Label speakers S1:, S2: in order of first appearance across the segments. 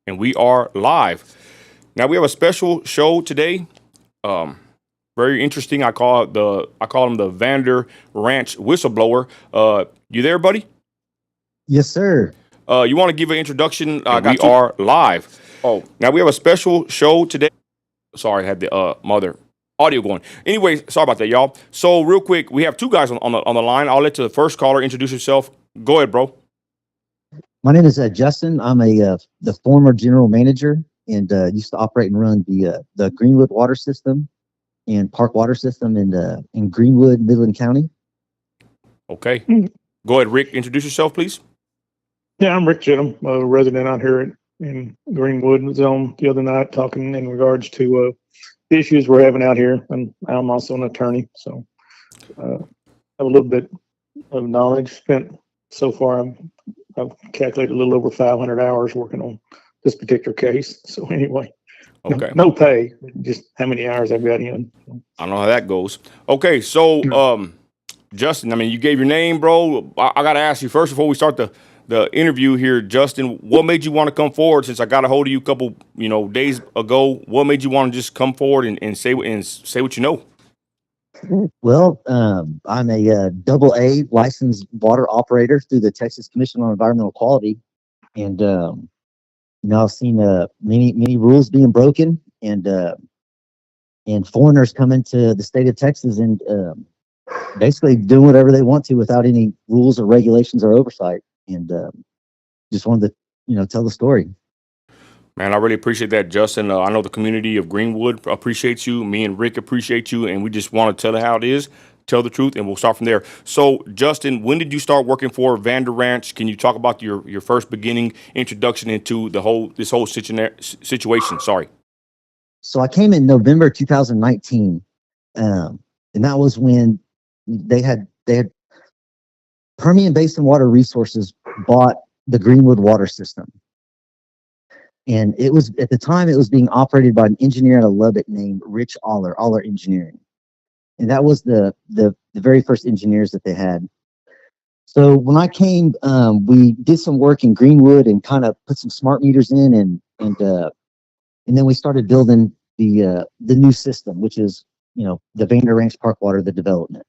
S1: And we are live. Now we have a special show today. Very interesting. I call him the Vander Ranch Whistleblower. You there, buddy?
S2: Yes, sir.
S1: You want to give an introduction? We are live. Oh, now we have a special show today. Sorry, I had the mother audio going. Anyway, sorry about that, y'all. So real quick, we have two guys on the line. I'll let the first caller introduce yourself. Go ahead, bro.
S2: My name is Justin. I'm the former general manager and used to operate and run the Greenwood water system and Park water system in Greenwood, Midland County.
S1: Okay. Go ahead, Rick. Introduce yourself, please.
S3: Yeah, I'm Rick Jittum, a resident out here in Greenwood Zone the other night, talking in regards to the issues we're having out here. And I'm also an attorney, so I have a little bit of knowledge spent so far. I've calculated a little over 500 hours working on this particular case. So anyway,
S1: Okay.
S3: no pay, just how many hours I've got in.
S1: I don't know how that goes. Okay, so Justin, I mean, you gave your name, bro. I got to ask you first before we start the interview here, Justin. What made you want to come forward? Since I got a hold of you a couple, days ago, what made you want to just come forward and say what you know?
S2: Well, I'm a double A licensed water operator through the Texas Commission on Environmental Quality, and I've seen many rules being broken, and foreigners coming to the state of Texas and basically doing whatever they want to without any rules or regulations or oversight. And just wanted to tell the story.
S1: Man, I really appreciate that, Justin. I know the community of Greenwood appreciates you. Me and Rick appreciate you, and we just want to tell it how it is, tell the truth, and we'll start from there. So, Justin, when did you start working for Vander Ranch? Can you talk about your first beginning introduction into this whole situation? Sorry.
S2: So I came in November 2019, and that was when they had Permian Basin Water Resources bought the Greenwood water system. And it was, at the time, it was being operated by an engineer out of Lubbock named Rich Aller Engineering. And that was the very first engineers that they had. So when I came, we did some work in Greenwood and kind of put some smart meters in, and then we started building the new system, which is, the Vander Ranch Park Water, the development.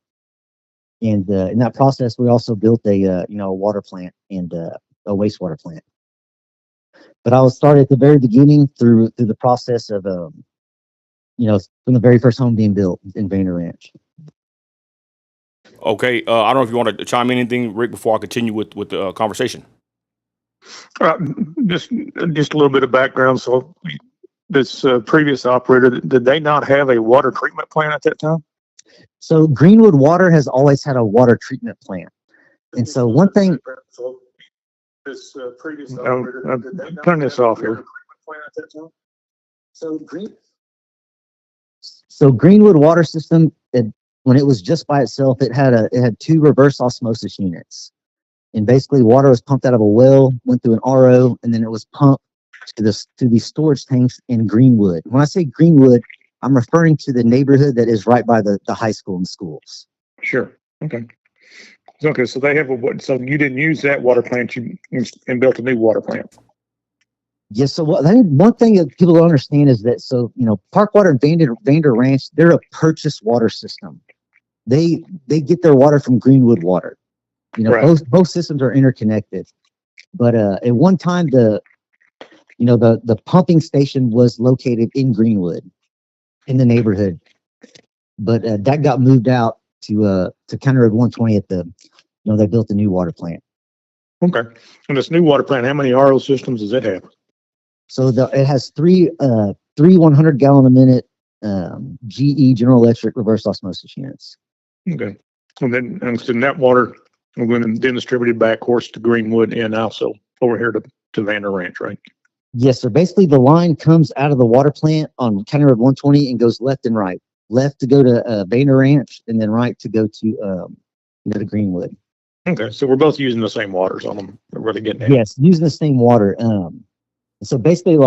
S2: And in that process, we also built a water plant and a wastewater plant. But I was started at the very beginning through the process of, from the very first home being built in Vander Ranch.
S1: Okay, I don't know if you want to chime in anything, Rick, before I continue with the conversation.
S3: Just a little bit of background. So this previous operator, did they not have a water treatment plant at that time?
S2: So Greenwood Water has always had a water treatment plant. And so one thing...
S3: This previous operator, turn this off here.
S2: So Greenwood water system, when it was just by itself, it had two reverse osmosis units, and basically water was pumped out of a well, went through an RO, and then it was pumped to these storage tanks in Greenwood. When I say Greenwood, I'm referring to the neighborhood that is right by the high school and schools.
S3: Sure. Okay. Okay, so they have so you didn't use that water plant, and built a new water plant.
S2: Yes. So I think one thing that people don't understand is that Park Water and Vander Ranch, they're a purchased water system. They get their water from Greenwood Water.
S3: Right.
S2: Both systems are interconnected. But at one time the pumping station was located in Greenwood, in the neighborhood. But that got moved out to County Road 120 at they built a new water plant.
S3: Okay. And this new water plant, how many RO systems does it have?
S2: So it has three 100-gallon a minute GE General Electric reverse osmosis units.
S3: Okay. And then that water will then distributed back, of course, to Greenwood and also over here to Vander Ranch, right?
S2: Yes, sir. Basically, the line comes out of the water plant on County Road 120 and goes left and right. Left to go to Vander Ranch, and then right to go to Greenwood.
S3: Okay, so we're both using the same waters on them. We're really getting at.
S2: Yes, using the same water. So basically,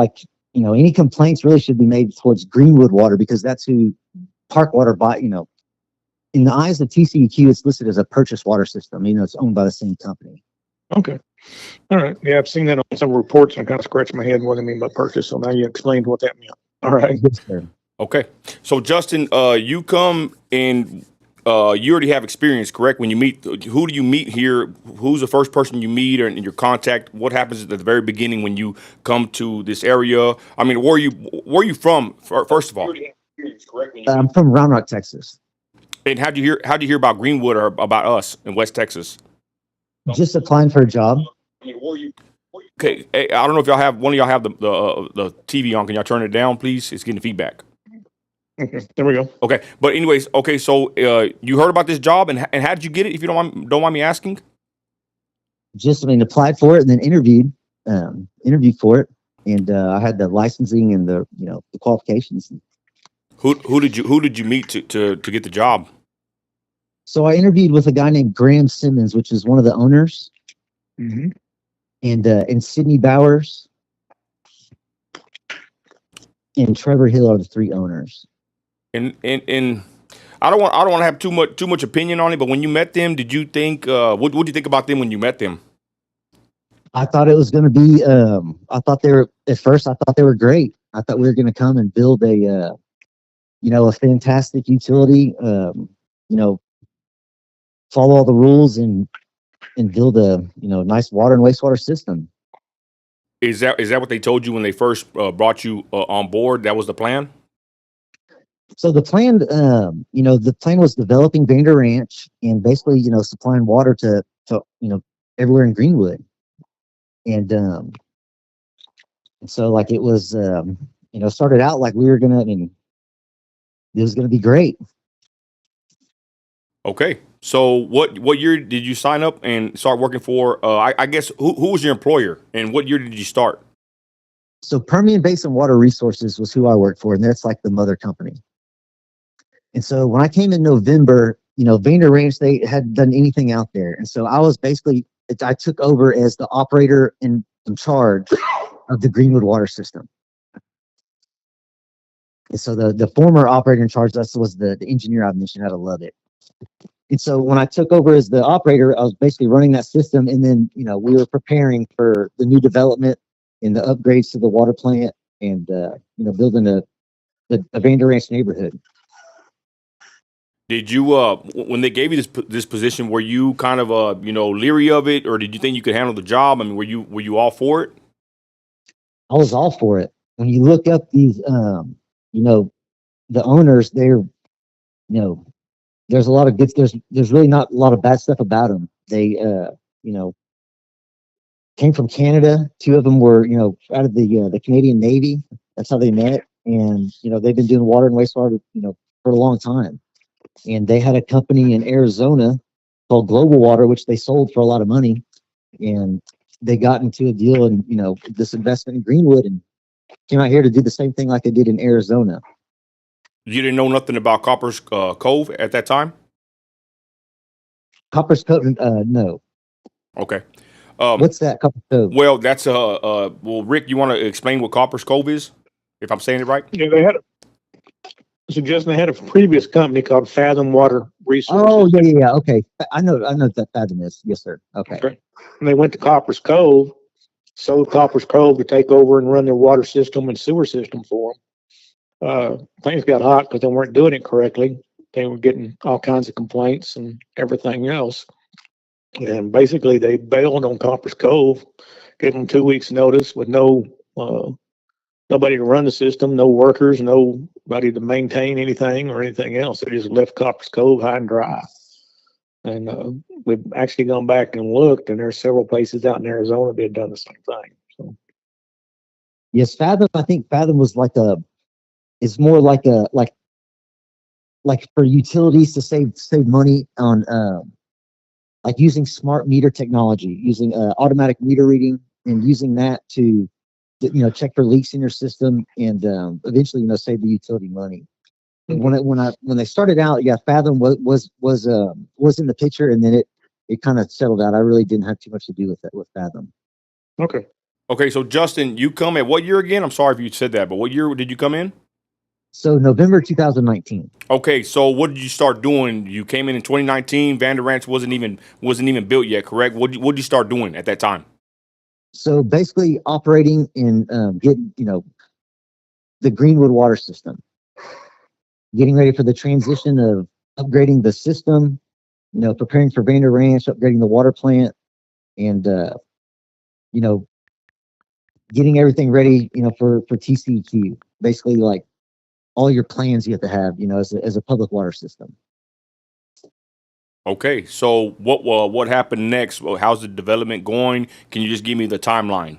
S2: any complaints really should be made towards Greenwood Water, because that's who Park Water bought. In the eyes of TCEQ, it's listed as a purchased water system. It's owned by the same company.
S3: Okay. All right. Yeah, I've seen that on some reports and I kind of scratched my head what they mean by purchase. So now you explained what that meant. All right.
S2: Yes, sir.
S1: Okay. So Justin, you come and you already have experience, correct? When you meet, who do you meet here? Who's the first person you meet or in your contact? What happens at the very beginning when you come to this area? I mean, where are you from, first of all?
S2: I'm from Round Rock, Texas.
S1: And how'd you hear about Greenwood or about us in West Texas?
S2: Just applying for a job.
S1: Okay. Hey, I don't know if one of y'all have the TV on. Can y'all turn it down, please? It's getting feedback.
S3: Okay. There we go.
S1: Okay. But anyways, okay. So you heard about this job and how did you get it? If you don't mind me asking.
S2: Applied for it and then interviewed for it. And I had the licensing and the qualifications.
S1: Who did you meet to get the job?
S2: So I interviewed with a guy named Graham Simmons, which is one of the owners,
S3: Mm-hmm.
S2: and Sydney Bowers and Trevor Hill are the three owners.
S1: And I don't want to have too much opinion on it, but when you met them, did you think what did you think about them when you met them?
S2: I thought it was going to be. I thought they were great. I thought we were going to come and build a fantastic utility. Follow all the rules and build a nice water and wastewater system.
S1: Is that what they told you when they first brought you on board? That was the plan.
S2: So the plan, the plan was developing Vander Ranch and basically, supplying water to everywhere in Greenwood. And so like it was, started out like we were gonna, it was gonna be great.
S1: Okay. So what year did you sign up and start working for? I guess who was your employer and what year did you start?
S2: So Permian Basin Water Resources was who I worked for, and that's like the mother company. And so when I came in November, Vander Ranch, they hadn't done anything out there. And so I took over as the operator in charge of the Greenwood water system. And so the former operator in charge, that was the engineer I mentioned, how to love it. And so when I took over as the operator, I was basically running that system. And then, we were preparing for the new development and the upgrades to the water plant and, building the Vander Ranch neighborhood.
S1: Did you when they gave you this position, were you kind of leery of it, or did you think you could handle the job? I mean, were you all for it?
S2: I was all for it. When you look up these, the owners, they're, there's a lot of good. There's really not a lot of bad stuff about them. They, came from Canada. Two of them were, out of the Canadian Navy. That's how they met, and they've been doing water and wastewater, for a long time. And they had a company in Arizona called Global Water, which they sold for a lot of money. And they got into a deal and, this investment in Greenwood and came out here to do the same thing like they did in Arizona.
S1: You didn't know nothing about Copper's Cove at that time?
S2: Copper's Cove, no.
S1: Okay.
S2: What's that, Copper's Cove?
S1: Well, that's well, Rick, you want to explain what Copper's Cove is, if I'm saying it right?
S3: Yeah, they had a previous company called Fathom Water Resources.
S2: Oh, yeah. Okay. I know that Fathom is. Yes, sir. Okay.
S3: And they went to Copper's Cove, sold Copper's Cove to take over and run their water system and sewer system for them. Things got hot because they weren't doing it correctly. They were getting all kinds of complaints and everything else. And basically they bailed on Copper's Cove, gave them 2 weeks notice with nobody to run the system, no workers, nobody to maintain anything or anything else. They just left Copper's Cove high and dry. And we've actually gone back and looked, and there's several places out in Arizona that had done the same thing. So,
S2: yes, Fathom. I think Fathom was it's more like for utilities to save money on like using smart meter technology, using automatic meter reading, and using that to check for leaks in your system and eventually save the utility money.
S3: mm-hmm.
S2: When they started out, yeah, Fathom was in the picture, and then it kind of settled out. I really didn't have too much to do with Fathom.
S3: Okay.
S1: Okay, so Justin, you come at what year again? I'm sorry if you said that, but what year did you come in?
S2: So November 2019.
S1: Okay, so what did you start doing? You came in 2019. Vander Ranch wasn't even built yet, correct? What did you start doing at that time?
S2: So basically operating and getting, the Greenwood water system, getting ready for the transition of upgrading the system, preparing for Vander Ranch, upgrading the water plant, and, getting everything ready, for TCEQ. Basically, like all your plans you have to have, as a public water system.
S1: Okay, so what happened next? Well, how's the development going? Can you just give me the timeline?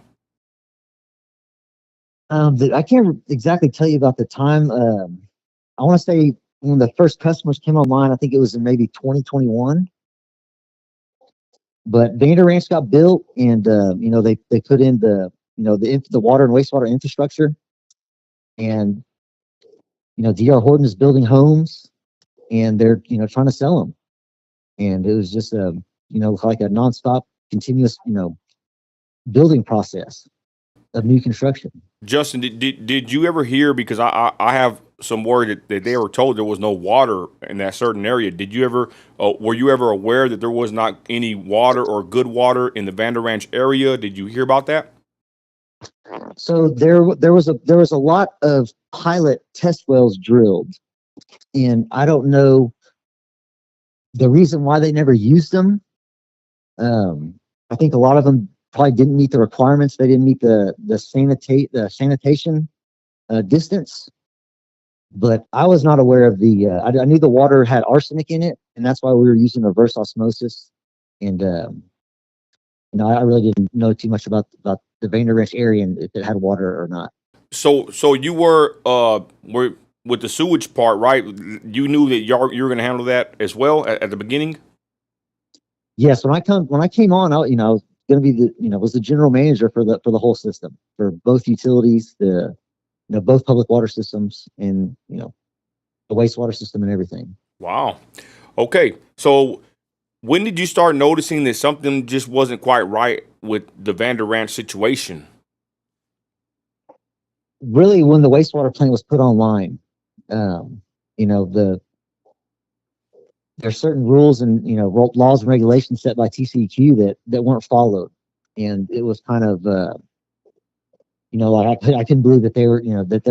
S2: I can't exactly tell you about the time. I want to say when the first customers came online, I think it was in maybe 2021. But Vander Ranch got built, and they put in the water and wastewater infrastructure, and DR Horton is building homes, and they're trying to sell them, and it was just like a nonstop, continuous building process of new construction.
S1: Justin, did you ever hear, because I have some word that they were told there was no water in that certain area. Did you ever were you ever aware that there was not any water or good water in the Vander Ranch area? Did you hear about that?
S2: So there was a lot of pilot test wells drilled, and I don't know the reason why they never used them. I think a lot of them probably didn't meet the requirements. They didn't meet the sanitation distance. But I was not aware of I knew the water had arsenic in it, and that's why we were using reverse osmosis. And I really didn't know too much about the Vander Ranch area and if it had water or not.
S1: So you were with the sewage part, right? You knew that you were going to handle that as well at the beginning.
S2: Yes, when I came on, I was going to be was the general manager for the whole system, for both utilities, both public water systems, and the wastewater system and everything.
S1: Wow. Okay. So when did you start noticing that something just wasn't quite right with the Vander Ranch situation?
S2: Really, when the wastewater plant was put online, there's certain rules and laws and regulations set by TCEQ that weren't followed, and it was kind of like I couldn't believe that they were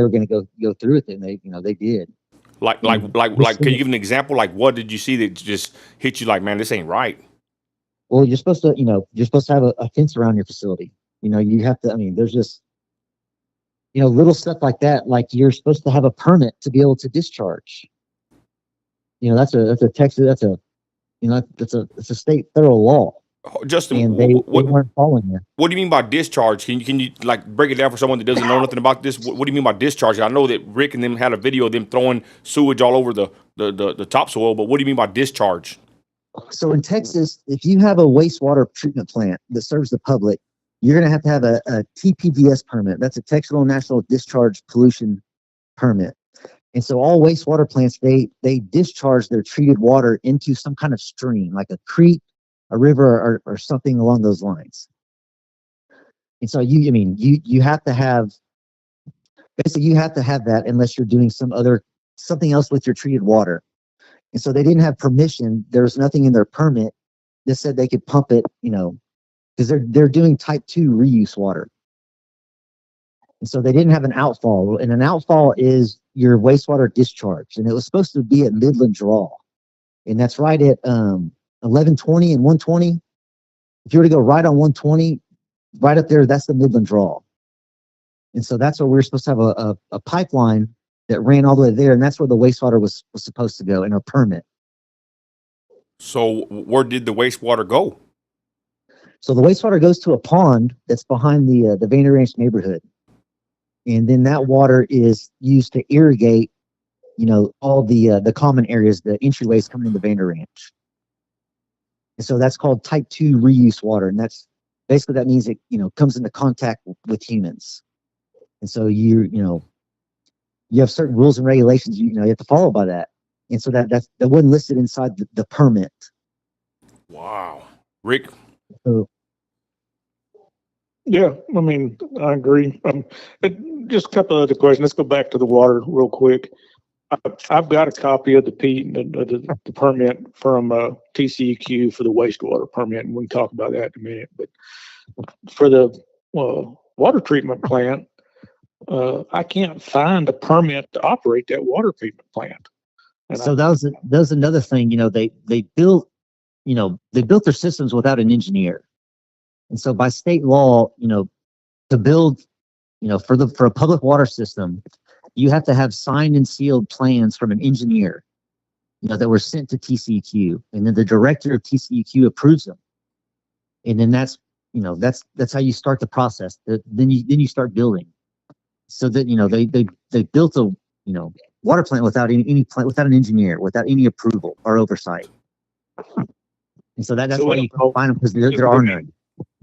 S2: going to go through with it, and they did.
S1: Like, can you give an example? Like, what did you see that just hit you like, man, this ain't right?
S2: Well, you're supposed to have a fence around your facility. You have to. I mean, there's just little stuff like that. Like you're supposed to have a permit to be able to discharge. That's a Texas. That's a state federal law.
S1: Justin,
S2: and they weren't following it.
S1: What do you mean by discharge? Can you like break it down for someone that doesn't know nothing about this? What do you mean by discharge? I know that Rick and them had a video of them throwing sewage all over the topsoil, but what do you mean by discharge?
S2: So in Texas, if you have a wastewater treatment plant that serves the public, you're going to have a TPDS permit. That's a Texas National Discharge Pollution Permit. And so all wastewater plants, they discharge their treated water into some kind of stream, like a creek, a river, or something along those lines. And so you have to have that unless you're doing something else with your treated water. And so they didn't have permission. There was nothing in their permit that said they could pump it, because they're doing type 2 reuse water. And so they didn't have an outfall, and an outfall is your wastewater discharge, and it was supposed to be at Midland Draw, and that's right at 1120 and 120. If you were to go right on 120, right up there, that's the Midland Draw. And so that's where we were supposed to have a pipeline that ran all the way there, and that's where the wastewater was supposed to go in our permit.
S1: So where did the wastewater go?
S2: So the wastewater goes to a pond that's behind the Vander Ranch neighborhood. And then that water is used to irrigate, all the common areas, the entryways coming into Vander Ranch. And so that's called type 2 reuse water. And that's basically, that means it, comes into contact with humans. And so you have certain rules and regulations, you have to follow by that. And so that wasn't listed inside the permit.
S1: Wow. Rick?
S2: So
S3: Yeah, I mean, I agree. But just a couple of other questions. Let's go back to the water real quick. I've got a copy of the permit from TCEQ for the wastewater permit, and we can talk about that in a minute. But for the water treatment plant, I can't find a permit to operate that water treatment plant. And
S2: So that was another thing. They built their systems without an engineer, and so by state law, to build, for a public water system, you have to have signed and sealed plans from an engineer, that were sent to TCEQ, and then the director of TCEQ approves them, and then that's how you start the process. Then you start building. So that they built a water plant without without an engineer, without any approval or oversight, and so that's why you can't find them, because there are none.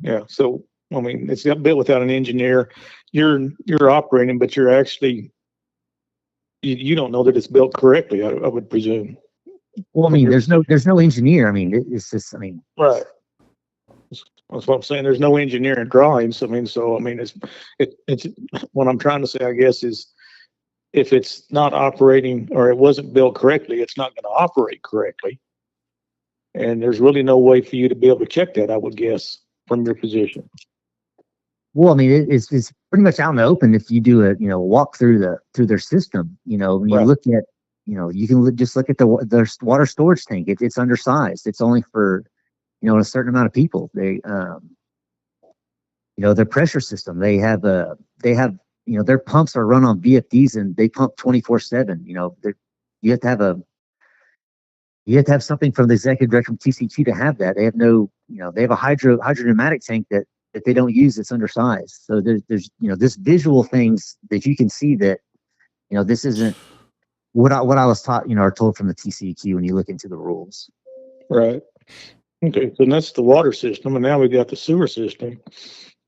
S3: Yeah. So I mean, it's got built without an engineer. You're operating, but you're actually you don't know that it's built correctly. I would presume.
S2: Well, I mean, there's no engineer. I mean, it's just,
S3: Right. That's what I'm saying. There's no engineering drawings. I mean, it's what I'm trying to say, I guess, is if it's not operating or it wasn't built correctly, it's not going to operate correctly. And there's really no way for you to be able to check that, I would guess, from your position.
S2: well, I mean, it's pretty much out in the open if you do a walk through their system. When you
S3: Right.
S2: look at, you can just look at their water storage tank. It's undersized. It's only for a certain amount of people. They their pressure system. They have their pumps are run on VFDs, and they pump 24/7. You have to have something from the executive director from TCQ to have that. They have they have a hydropneumatic tank that they don't use. It's undersized. So there's this visual things that you can see that this isn't what I was taught or told from the TCEQ when you look into the rules.
S3: Right. Okay. So that's the water system, and now we got the sewer system.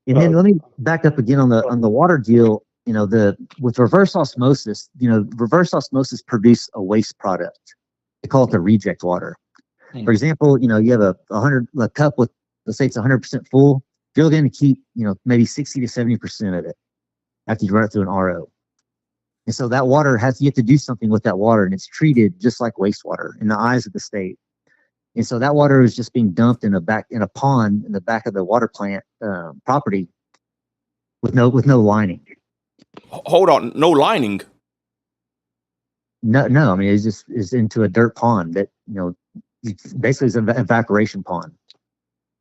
S2: And then let me back up again on the water deal. With reverse osmosis, reverse osmosis produce a waste product. They call it the reject water. For example, you have a cup with, let's say it's 100% full. You're going to keep, maybe 60 to 70% of it after you run it through an RO. And so that water you have to do something with that water, and it's treated just like wastewater in the eyes of the state. And so that water is just being dumped in a pond in the back of the water plant property with no lining.
S1: Hold on, no lining.
S2: No. I mean, it's into a dirt pond that basically is an evaporation pond.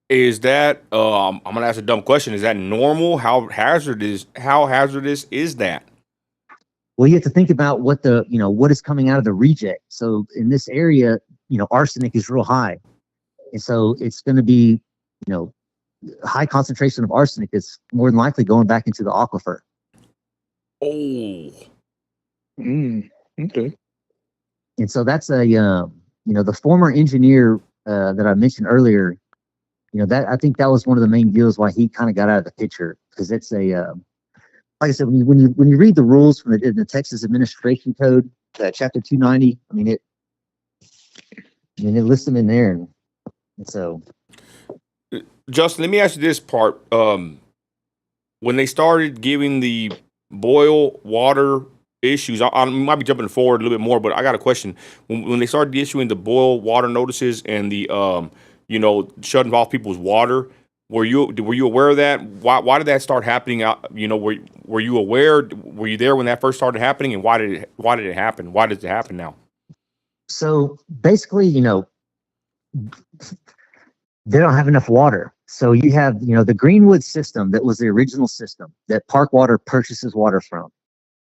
S1: Is that I'm gonna ask a dumb question. Is that normal? How hazardous is that?
S2: Well, you have to think about what what is coming out of the reject. So in this area, arsenic is real high, and so it's going to be high concentration of arsenic is more than likely going back into the aquifer.
S1: Oh.
S3: Okay.
S2: And so that's the former engineer that I mentioned earlier. That I think that was one of the main deals why he kind of got out of the picture, because it's like I said, when you read the rules from the Texas Administration Code, Chapter 290, I mean it lists them in there, and so.
S1: Justin, let me ask you this part. When they started giving the boil water issues, I might be jumping forward a little bit more, but I got a question. When they started issuing the boil water notices and the shutting off people's water, were you aware of that? Why did that start happening? Were you aware? Were you there when that first started happening? And why did it happen? Why does it happen now?
S2: So basically, they don't have enough water. So you have, the Greenwood system that was the original system that Park Water purchases water from.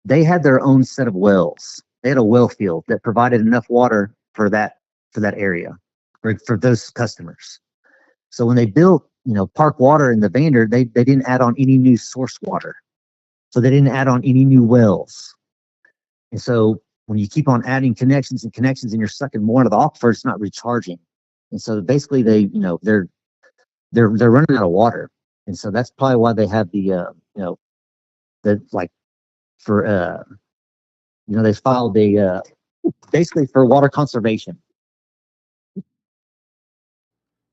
S2: They had their own set of wells. They had a well field that provided enough water for that area, for those customers. So when they built, Park Water and the Vander, they didn't add on any new source water. So they didn't add on any new wells. And so when you keep on adding connections and you're sucking more into the aquifer, it's not recharging. And so basically they're running out of water. And so that's probably why they have they filed basically for water conservation.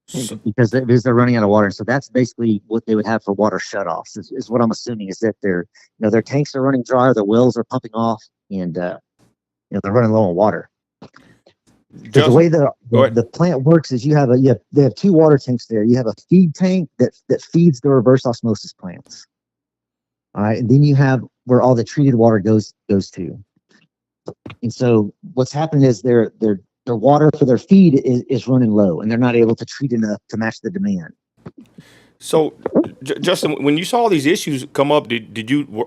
S1: So,
S2: because they're running out of water. So that's basically what they would have for water shutoffs is what I'm assuming is that their tanks are running dry, or their wells are pumping off, and they're running low on water. Because the way
S1: Justin, go ahead.
S2: the plant works is they have two water tanks there. You have a feed tank that feeds the reverse osmosis plants. All right, and then you have where all the treated water goes to. And so what's happened is their water for their feed is running low, and they're not able to treat enough to match the demand.
S1: So, Justin, when you saw these issues come up,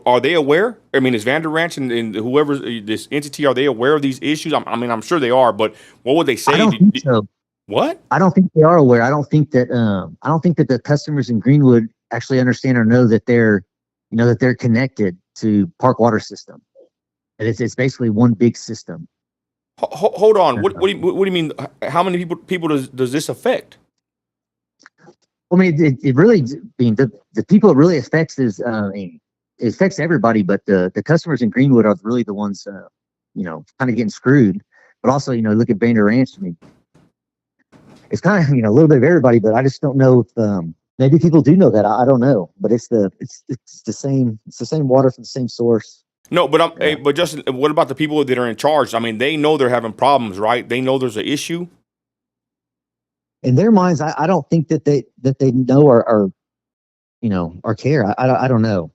S1: are they aware? I mean, is Vander Ranch and whoever this entity, are they aware of these issues? I'm sure they are, but what would they say?
S2: I don't think so.
S1: What?
S2: I don't think they are aware. I don't think that the customers in Greenwood actually understand or know that they're connected to Park Water System. And it's basically one big system.
S1: Hold on. What do you mean? How many people does this affect?
S2: I mean, it really, the people it really affects is, it affects everybody, but the customers in Greenwood are really the ones, kind of getting screwed. But also, look at Vander Ranch. I mean, it's kind of, a little bit of everybody, but I just don't know if, maybe people do know that. I don't know, but it's the same water from the same source.
S1: No, but but Justin, what about the people that are in charge? I mean, they know they're having problems, right? They know there's an issue.
S2: In their minds, I don't think that they know or care. I don't know.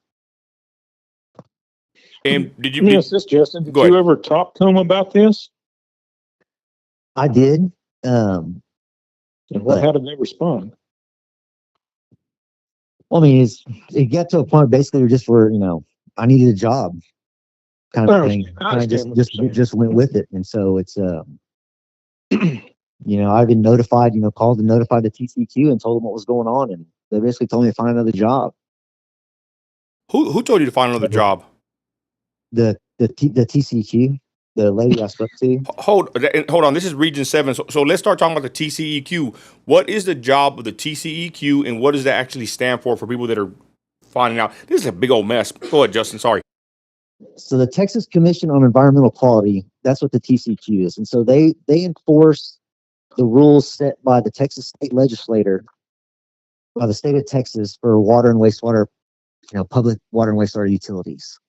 S1: And
S3: Let me ask this, Justin. Did
S1: Go ahead.
S3: you ever talk to them about this?
S2: I did.
S3: And how did they respond?
S2: Well, I mean, it got to a point basically where I needed a job, kind of thing. I just went with it, and so it's I've been notified, called and notified the TCEQ and told them what was going on, and they basically told me to find another job.
S1: Who told you to find another job?
S2: The TCEQ, the lady I spoke to.
S1: Hold on. This is Region 7. So let's start talking about the TCEQ. What is the job of the TCEQ, and what does that actually stand for people that are finding out? This is a big old mess. Go ahead, Justin. Sorry.
S2: So the Texas Commission on Environmental Quality, that's what the TCEQ is. And so they enforce the rules set by the Texas state legislator, by the state of Texas, for water and wastewater, public water and wastewater utilities.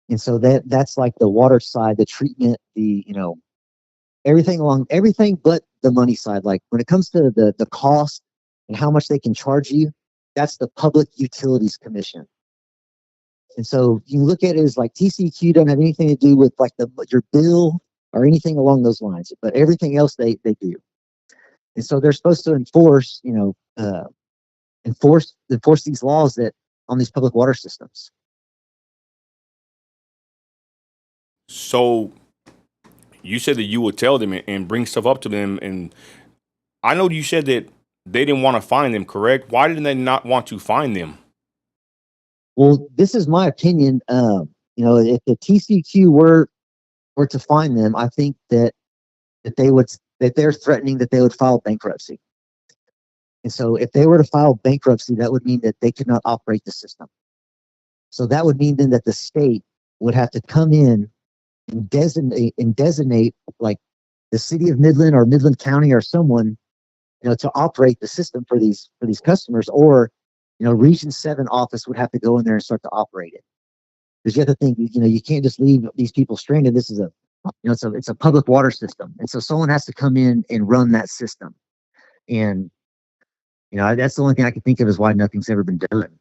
S2: And so that's like the water side, the treatment, everything but the money side. Like when it comes to the cost and how much they can charge you, that's the Public Utilities Commission. And so you look at it as like TCEQ doesn't have anything to do with like your bill or anything along those lines, but everything else they do. And so they're supposed to enforce these laws that on these public water systems.
S1: So you said that you would tell them and bring stuff up to them, and I know you said that they didn't want to find them, correct? Why didn't they not want to find them?
S2: Well, this is my opinion. If the TCEQ were to find them, I think that they're threatening that they would file bankruptcy. And so if they were to file bankruptcy, that would mean that they could not operate the system. So that would mean then that the state would have to come in and designate like the city of Midland or Midland County or someone, to operate the system for these customers, or Region 7 office would have to go in there and start to operate it. Because you have to think, you can't just leave these people stranded. This is it's a public water system, and so someone has to come in and run that system. And that's the only thing I can think of is why nothing's ever been done.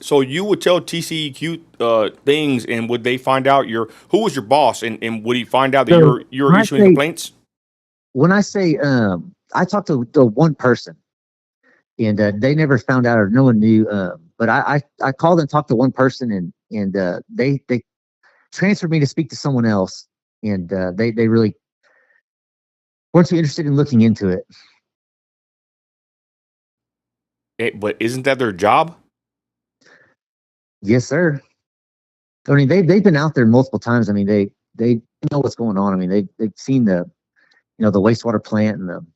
S1: So you would tell TCEQ things, and would they find out who was your boss, and would he find out that you're issuing complaints? When
S2: I say I talked to one person, and they never found out, or no one knew. But I called and talked to one person, and they transferred me to speak to someone else, and they really weren't too interested in looking into it.
S1: But isn't that their job?
S2: Yes, sir. I mean, they've been out there multiple times. I mean, they know what's going on. I mean, they've seen the wastewater plant and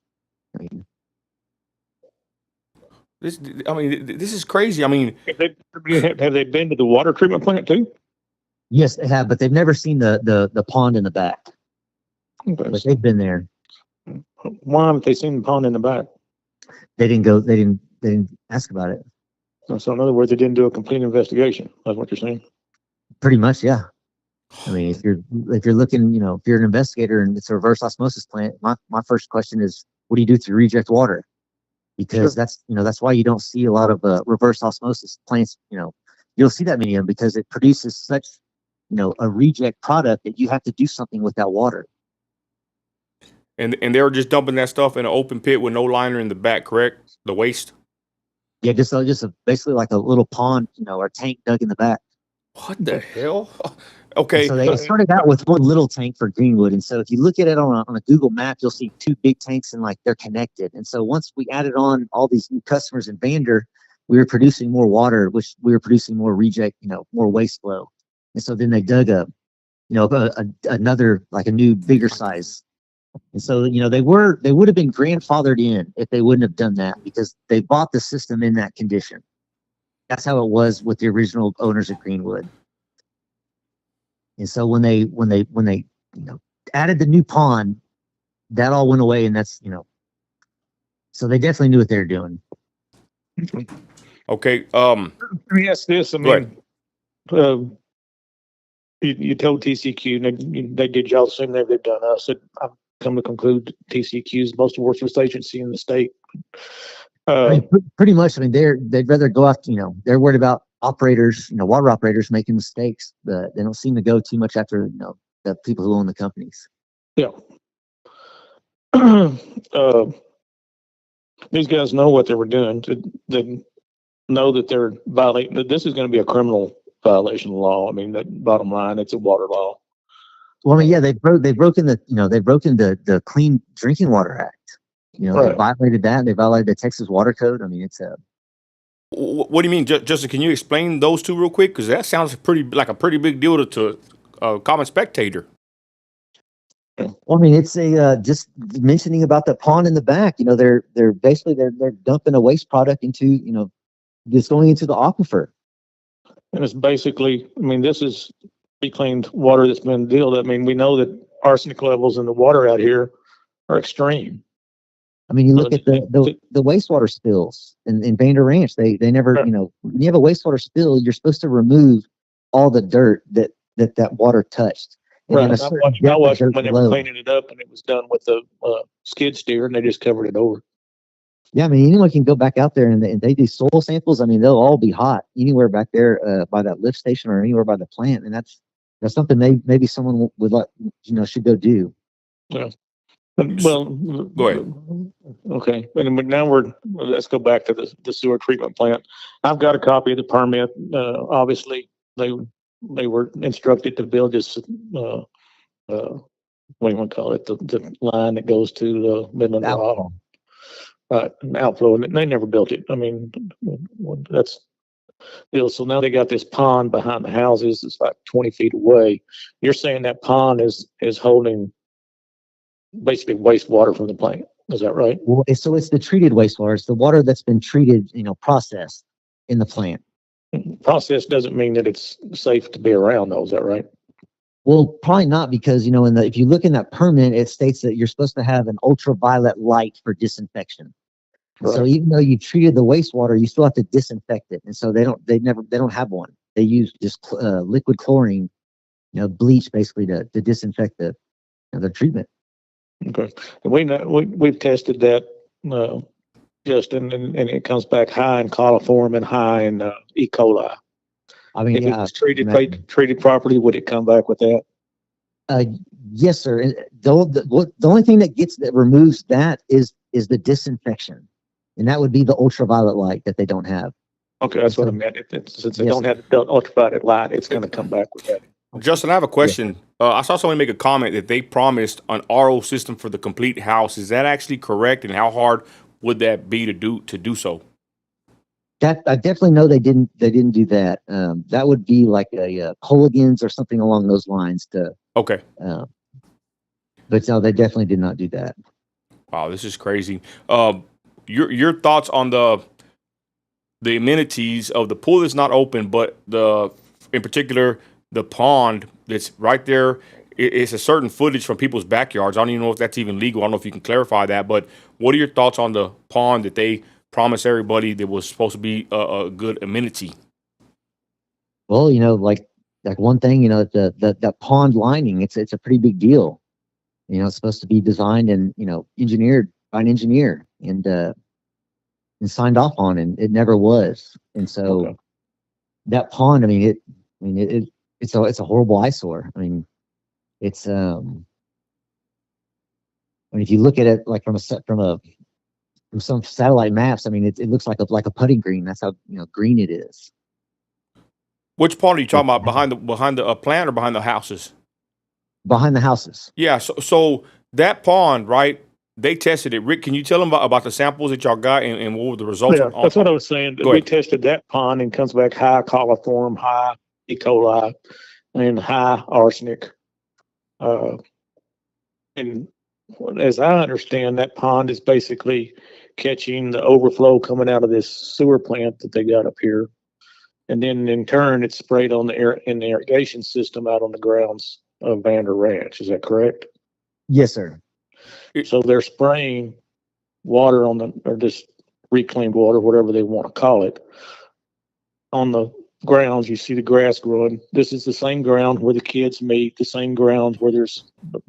S1: this is crazy. I mean,
S3: have they been to the water treatment plant too?
S2: Yes, they have, but they've never seen the pond in the back.
S3: Okay.
S2: But they've been there.
S3: Why haven't they seen the pond in the back?
S2: They didn't ask about it.
S3: So in other words, they didn't do a complete investigation. That's what you're saying?
S2: Pretty much, yeah. I mean, if you're looking, if you're an investigator and it's a reverse osmosis plant, my first question is, what do you do with your reject water? Because
S3: Sure.
S2: that's why you don't see a lot of reverse osmosis plants. You'll see that many of them because it produces such, a reject product that you have to do something with that water.
S1: And they were just dumping that stuff in an open pit with no liner in the back, correct? The waste.
S2: Yeah, basically like a little pond, or tank dug in the back.
S1: What the hell?
S2: And
S1: Okay.
S2: so they started out with one little tank for Greenwood. And so if you look at it on a Google map, you'll see two big tanks and like they're connected. And so once we added on all these new customers in Vander, we were producing more water, which we were producing more reject, more waste flow. And so then they dug another, like a new bigger size. And so, they would have been grandfathered in if they wouldn't have done that because they bought the system in that condition. That's how it was with the original owners of Greenwood. And so when they added the new pond, that all went away, and that's so they definitely knew what they were doing.
S1: Okay.
S3: Let me ask this. I
S1: Go ahead.
S3: mean, you told TCEQ, and they did y'all the same thing they've done us. I've come to conclude TCEQ is the most worthless agency in the state.
S2: I mean, pretty much. I mean, they'd rather go after, they're worried about operators, water operators making mistakes, but they don't seem to go too much after, the people who own the companies.
S3: Yeah. These guys know what they were doing. They know that they're violating. That this is going to be a criminal violation of law. I mean, that bottom line, it's a water law.
S2: Well, I mean, yeah, they've broken the Clean Drinking Water Act.
S3: Right.
S2: They violated that. They violated the Texas Water Code. I mean, it's a.
S1: What do you mean, Justin? Can you explain those two real quick? Because that sounds like a pretty big deal to a common spectator.
S2: Well, I mean, it's just mentioning about the pond in the back. They're basically they're dumping a waste product into just going into the aquifer.
S3: And it's basically, I mean, this is reclaimed water that's been dealt. I mean, we know that arsenic levels in the water out here are extreme.
S2: I mean, you look at the wastewater spills in Vander Ranch. They never,
S3: Right.
S2: When you have a wastewater spill, you're supposed to remove all the dirt that water touched. And
S3: Right.
S2: then
S3: I watched when they were
S2: below.
S3: cleaning it up and it was done with the skid steer and they just covered it over.
S2: Yeah, I mean, anyone can go back out there and they do soil samples. I mean, they'll all be hot anywhere back there by that lift station or anywhere by the plant, and that's something maybe someone would like, should go do.
S3: Yeah. Well,
S1: Go ahead.
S3: Okay, but now let's go back to the sewer treatment plant. I've got a copy of the permit. Obviously, they were instructed to build this. What do you want to call it? The line that goes to the Midland Law. An outflow, and they never built it. I mean, that's so now they got this pond behind the houses. It's like 20 feet away. You're saying that pond is holding basically wastewater from the plant. Is that right?
S2: Well, so it's the treated wastewater. It's the water that's been treated, processed in the plant.
S3: Process doesn't mean that it's safe to be around, though. Is that right?
S2: Well, probably not because, if you look in that permit, it states that you're supposed to have an ultraviolet light for disinfection. Right. So even though you treated the wastewater, you still have to disinfect it. And so they don't have one. They use just liquid chlorine, bleach basically to disinfect the treatment.
S3: Okay. And we know we've tested that, Justin, and it comes back high in coliform and high in E. coli.
S2: I mean,
S3: if it was treated properly, would it come back with that?
S2: Yes, sir. And the only thing that removes that is the disinfection, and that would be the ultraviolet light that they don't have.
S3: Okay, that's what I meant. Since they don't have the ultraviolet light, it's going to come back with that.
S1: Justin, I have a question. I saw someone make a comment that they promised an RO system for the complete house. Is that actually correct? And how hard would that be to do so?
S2: That I definitely know they didn't do that. That would be like a Colligan's or something along those lines.
S1: Okay.
S2: But no, they definitely did not do that.
S1: Wow, this is crazy. Your thoughts on the amenities of the pool that's not open, but in particular the pond that's right there it's a certain footage from people's backyards. I don't even know if that's even legal. I don't know if you can clarify that. But what are your thoughts on the pond that they promised everybody that was supposed to be a good amenity?
S2: Well, like one thing, that pond lining, it's a pretty big deal. It's supposed to be designed and, engineered by an engineer and signed off on, and it never was. And so
S3: Okay.
S2: that pond, it's a horrible eyesore. It's if you look at it like from some satellite maps, it looks like a putting green. That's how green it is.
S1: Which pond are you talking about? Behind the plant or behind the houses?
S2: Behind the houses.
S1: Yeah. So that pond, right? They tested it. Rick, can you tell them about the samples that y'all got and what were the results?
S3: Yeah, that's what I was saying.
S1: Go
S3: We
S1: ahead.
S3: tested that pond and comes back high coliform, high E. coli, and high arsenic. And as I understand, that pond is basically catching the overflow coming out of this sewer plant that they got up here. And then in turn, it's sprayed on in the irrigation system out on the grounds of Vander Ranch. Is that correct?
S2: Yes, sir.
S3: So they're spraying water or this reclaimed water, whatever they want to call it, on the grounds. You see the grass growing. This is the same ground where the kids meet, the same grounds where there's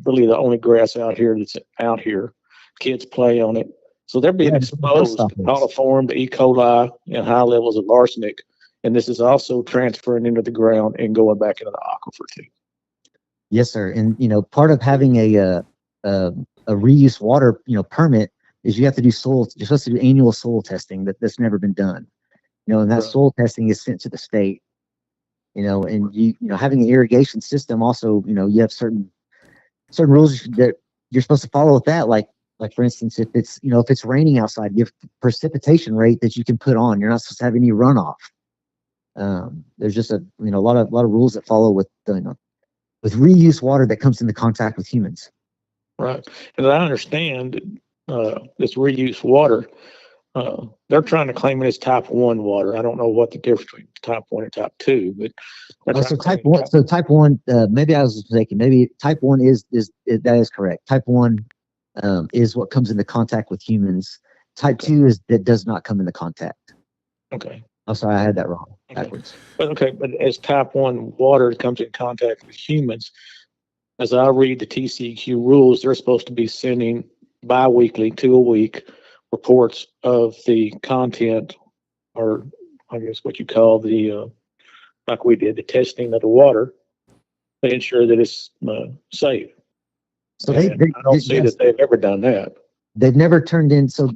S3: really the only grass out here that's out here. Kids play on it. So they're being exposed to coliform, to E. coli, and high levels of arsenic. And this is also transferring into the ground and going back into the aquifer too.
S2: Yes, sir. And part of having a reuse water permit is you have to do soil. You're supposed to do annual soil testing that's never been done. And that
S3: Right.
S2: soil testing is sent to the state. And having an irrigation system also, you have certain rules that you're supposed to follow with that. Like for instance, if it's raining outside, you have precipitation rate that you can put on. You're not supposed to have any runoff. There's just a lot of rules that follow with with reuse water that comes into contact with humans.
S3: Right. And I understand this reuse water, they're trying to claim it as type 1 water. I don't know what the difference between type 1 and type 2, but
S2: So type 1, type 1, maybe I was mistaken. Maybe type 1 is that is correct. Type 1 is what comes into contact with humans. Type 2 is that does not come into contact.
S3: Okay.
S2: I'm sorry, I had that wrong.
S3: Okay.
S2: Backwards.
S3: But as type 1 water comes in contact with humans, as I read the TCEQ rules, they're supposed to be sending bi-weekly, 2 a week, reports of the content, or I guess what you call like we did, the testing of the water to ensure that it's safe.
S2: So
S3: I don't see that they've ever done that.
S2: They've never turned in. So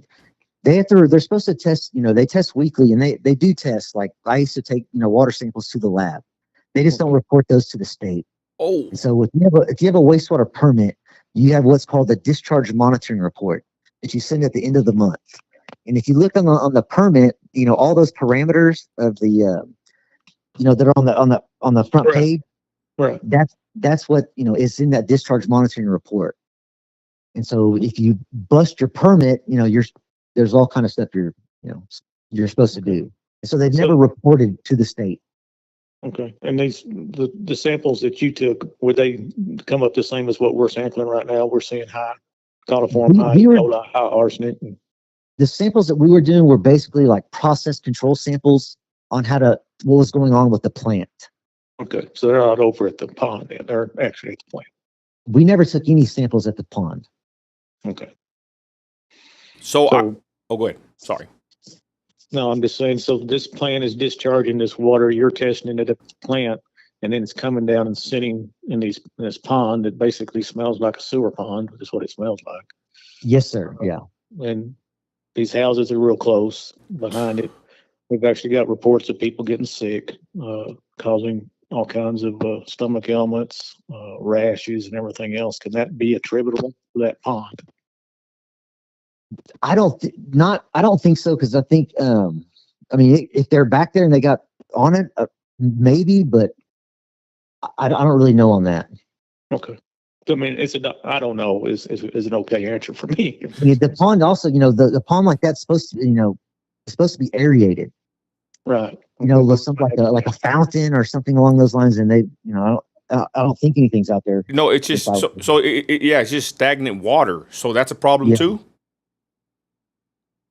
S2: they're supposed to test, they test weekly, and they do test. Like I used to take, water samples to the lab. They just don't report those to the state.
S1: Oh,
S2: And so if you have a wastewater permit, you have what's called the discharge monitoring report that you send at the end of the month. And if you look on the permit, all those parameters of the, that are on the front
S3: Right.
S2: page,
S3: Right.
S2: that's what, is in that discharge monitoring report. And so if you bust your permit, there's all kind of stuff you're supposed to do. And so they've never reported to the state.
S3: Okay. And the samples that you took, would they come up the same as what we're sampling right now? We're seeing high coliform, high E. coli, high arsenic.
S2: The samples that we were doing were basically like process control samples on what was going on with the plant.
S3: Okay. So they're not over at the pond then. They're actually at the plant.
S2: We never took any samples at the pond.
S3: Okay.
S1: so go ahead. Sorry.
S3: No, I'm just saying, so this plant is discharging this water, you're testing it at the plant, and then it's coming down and sitting in this pond that basically smells like a sewer pond, which is what it smells like.
S2: Yes, sir. Yeah.
S3: And these houses are real close behind it. We've actually got reports of people getting sick, causing all kinds of stomach ailments, rashes, and everything else. Can that be attributable to that pond?
S2: I don't think so. Cause I think, if they're back there and they got on it, maybe, but I don't really know on that.
S3: Okay. I mean, I don't know is an okay answer for me.
S2: The pond also, the pond like that's supposed to, it's supposed to be aerated.
S3: Right.
S2: Something like a fountain or something along those lines. And they, I don't think anything's out there.
S1: No, it's
S2: If
S1: just
S2: I,
S1: yeah, it's just stagnant water. So that's a problem
S2: yeah.
S1: too.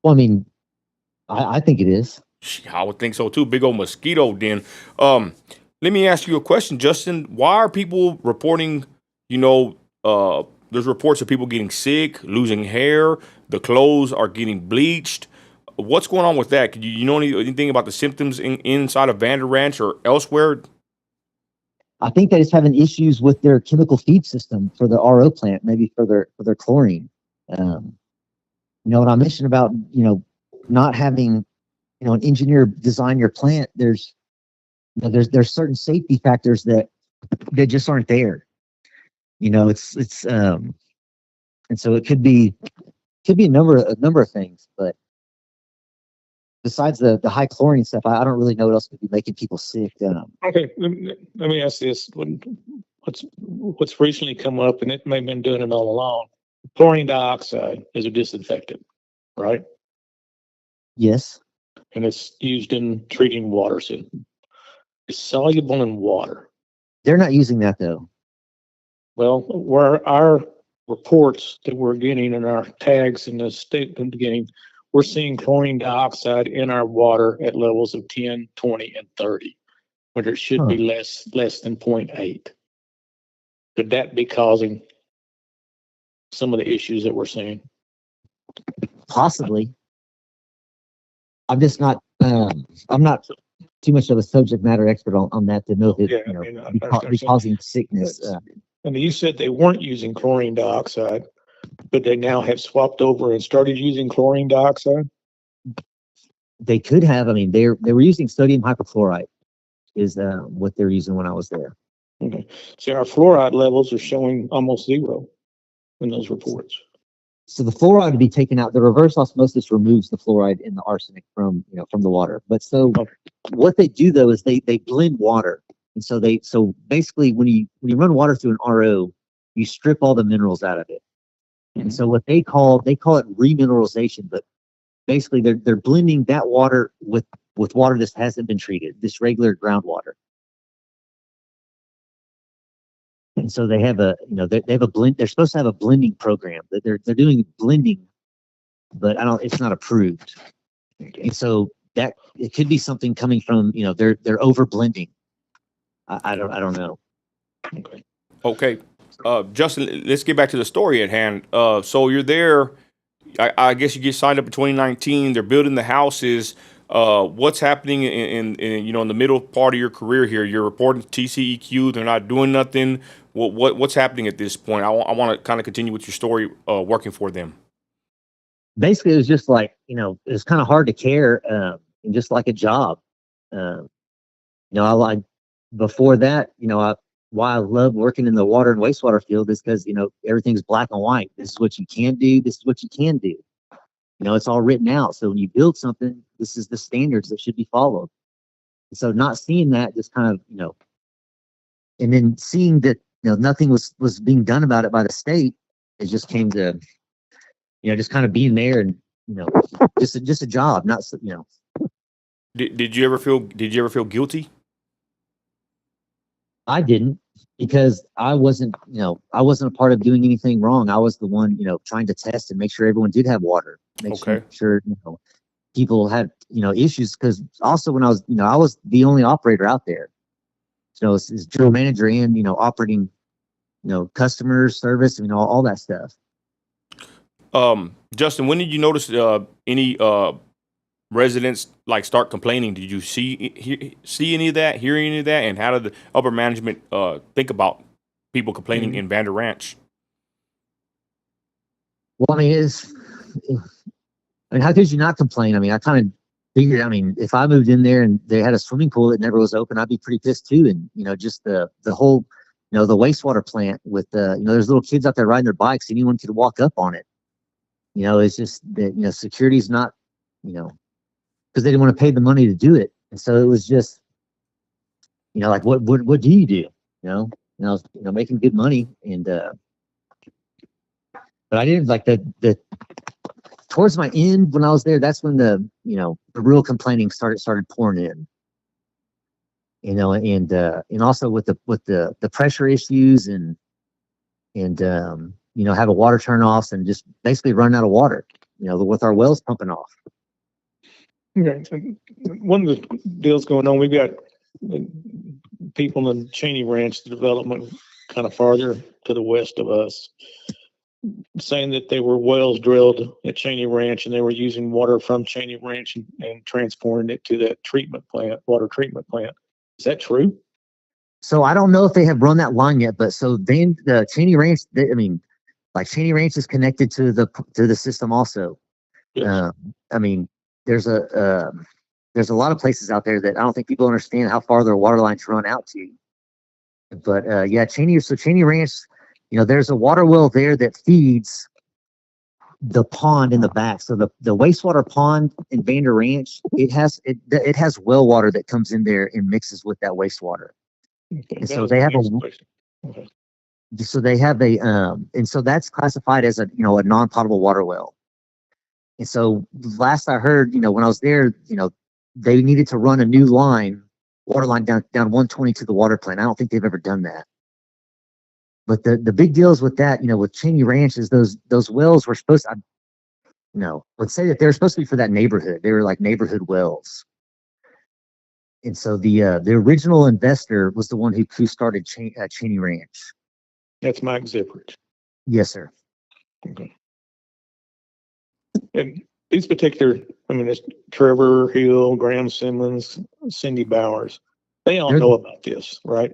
S2: Well, I mean, I think it is.
S1: I would think so too. Big old mosquito den. Um, Let me ask you a question, Justin. Why are people reporting? You know, there's reports of people getting sick, losing hair. The clothes are getting bleached. What's going on with that? Could you know anything about the symptoms inside of Vander Ranch or elsewhere?
S2: I think they just having issues with their chemical feed system for the RO plant, maybe for their chlorine. What I mentioned about not having an engineer design your plant. There's certain safety factors that just aren't there. It's and so it could be a number of things, but besides the high chlorine stuff, I don't really know what else could be making people sick.
S3: Okay, let me ask this. What's recently come up, and it may have been doing it all along, chlorine dioxide is a disinfectant, right?
S2: Yes,
S3: And it's used in treating water. So it's soluble in water.
S2: they're not using that though.
S3: Well, where our reports that we're getting and our tags in the statement getting, we're seeing chlorine dioxide in our water at levels of 10, 20, and 30, when it should be less than 0.8. Could that be causing some of the issues that we're seeing?
S2: Possibly. I'm just not. I'm not too much of a subject matter expert on that to know if it be causing sickness.
S3: And you said they weren't using chlorine dioxide, but they now have swapped over and started using chlorine dioxide.
S2: They could have. I mean, they were using sodium hypochlorite, is what they're using when I was there.
S3: Okay, so our fluoride levels are showing almost zero in those reports.
S2: So the fluoride would be taken out. The reverse osmosis removes the fluoride and the arsenic from the water. But what they do though is they blend water, and so basically when you run water through an RO, you strip all the minerals out of it. And so what they call it remineralization, but basically they're blending that water with water that hasn't been treated, this regular groundwater. And so they have they have a blend. They're supposed to have a blending program that they're doing blending, but it's not approved. And so that it could be something coming from they're over blending. I don't know.
S1: Okay, Justin, let's get back to the story at hand. So you're there. I guess you get signed up in 2019. They're building the houses. What's happening in in the middle part of your career here? You're reporting to TCEQ. They're not doing nothing. What's happening at this point? I want to kind of continue with your story working for them.
S2: Basically, it was just like it was kind of hard to care, and just like a job. Before that, why I love working in the water and wastewater field is because everything's black and white. This is what you can do. This is what you can do. It's all written out. So when you build something, this is the standards that should be followed. And so not seeing that, just kind of, and then seeing that, nothing was being done about it by the state, it just came to, just kind of being there and, just a job, not,
S1: Did you ever feel guilty?
S2: I didn't, because I wasn't a part of doing anything wrong. I was the one, trying to test and make sure everyone did have water. Make sure people had issues, because also when I was the only operator out there, so as general manager and operating customer service, all that stuff.
S1: Justin, when did you notice any residents start complaining? Did you see any of that, hear any of that, and how did the upper management think about people complaining in Vander Ranch?
S2: Well, how could you not complain? I kind of figured, if I moved in there and they had a swimming pool that never was open, I'd be pretty pissed too. And, just the whole, the wastewater plant with there's little kids out there riding their bikes. Anyone could walk up on it. It's just that, security's not, because they didn't want to pay the money to do it. And so it was just, what do you do? I was, making good money, and, but I didn't the towards my end when I was there, that's when the real complaining started pouring in. and also with the pressure issues and have a water turn-offs and just basically run out of water, with our wells pumping off.
S3: Okay. So one of the deals going on, we've got people in Cheney Ranch, the development kind of farther to the west of us, saying that they were wells drilled at Cheney Ranch and they were using water from Cheney Ranch and transporting it to that water treatment plant. Is that true?
S2: So I don't know if they have run that line yet, but so then the Cheney Ranch, Cheney Ranch is connected to the system also.
S3: Yes.
S2: There's a lot of places out there that I don't think people understand how far their water lines run out to. But Cheney Ranch, there's a water well there that feeds the pond in the back. So the wastewater pond in Vander Ranch, it has well water that comes in there and mixes with that wastewater.
S3: Okay.
S2: And so they have
S3: Okay.
S2: and so that's classified as a non-potable water well. And so last I heard, when I was there, they needed to run a new water line down 120 to the water plant. I don't think they've ever done that. But the big deals with that, with Cheney Ranch is those wells were supposed to, would say that they were supposed to be for that neighborhood. They were like neighborhood wells. And so the original investor was the one who started Cheney Ranch.
S3: That's Mike Zipperich.
S2: Yes, sir.
S3: Okay. And these particular, it's Trevor Hill, Graham Simmons, Cindy Bowers. They all know about this, right?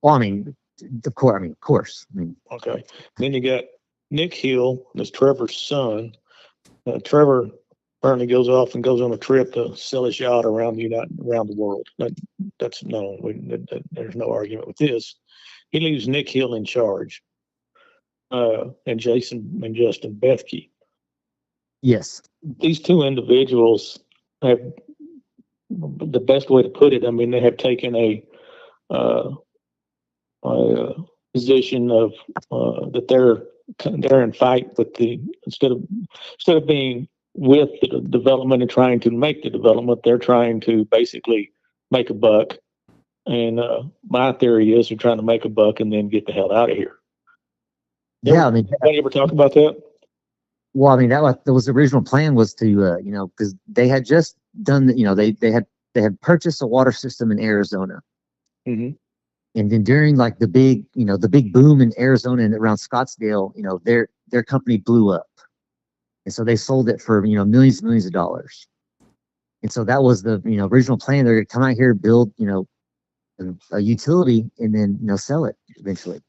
S2: Well, of course.
S3: Okay. Then you got Nick Hill, that's Trevor's son. Trevor apparently goes off and goes on a trip to sell his yacht around the world. That's known. There's no argument with this. He leaves Nick Hill in charge, and Jason and Justin Bethke.
S2: Yes.
S3: These two individuals have, the best way to put it, they have taken a position of that they're in fight with instead of being with the development and trying to make the development, they're trying to basically make a buck. And my theory is they're trying to make a buck and then get the hell out of here.
S2: Yeah,
S3: Anybody ever talk about that?
S2: Well, that was the original plan, was to because they had just done they had purchased a water system in Arizona.
S3: Mm-hmm.
S2: And then during the big boom in Arizona and around Scottsdale, their company blew up. And so they sold it for, millions and millions of dollars. And so that was the, original plan. They're going to come out here, build, a utility and then, sell it eventually.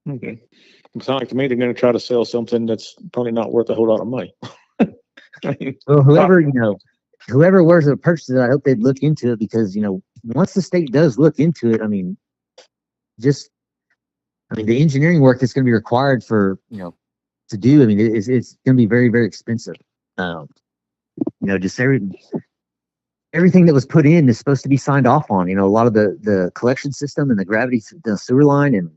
S3: Okay. It sounds like to me they're going to try to sell something that's probably not worth a whole lot of money.
S2: Well, whoever were to purchase it, I hope they'd look into it, because, once the state does look into it, the engineering work that's going to be required for, to do, it's going to be very, very expensive. Just everything that was put in is supposed to be signed off on, a lot of the collection system and the sewer line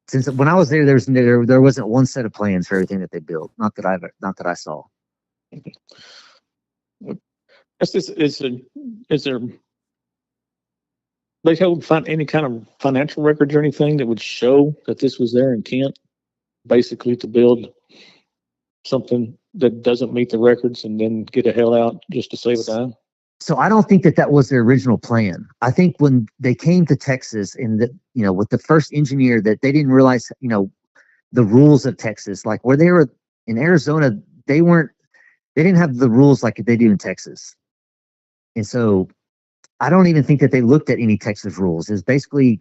S2: since when I was there, there wasn't one set of plans for everything that they built. Not that I saw.
S3: Is there, they hold any kind of financial records or anything that would show that this was their intent, basically to build something that doesn't meet the records and then get the hell out just to save a dime?
S2: So I don't think that was their original plan. I think when they came to Texas and with the first engineer, that they didn't realize, the rules of Texas, like where they were in Arizona, they didn't have the rules like they do in Texas. And so I don't even think that they looked at any Texas rules. It's basically,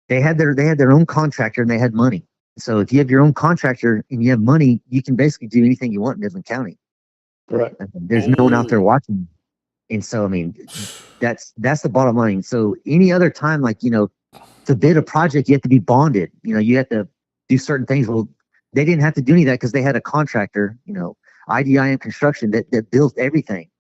S2: they had their own contractor and they had money. So if you have your own contractor and you have money, you can basically do anything you want in Midland County.
S3: Right.
S2: There's no one out there watching. And so, that's the bottom line. So any other time, to bid a project, you have to be bonded. You have to do certain things. Well, they didn't have to do any of that because they had a contractor, IDIM Construction that built everything.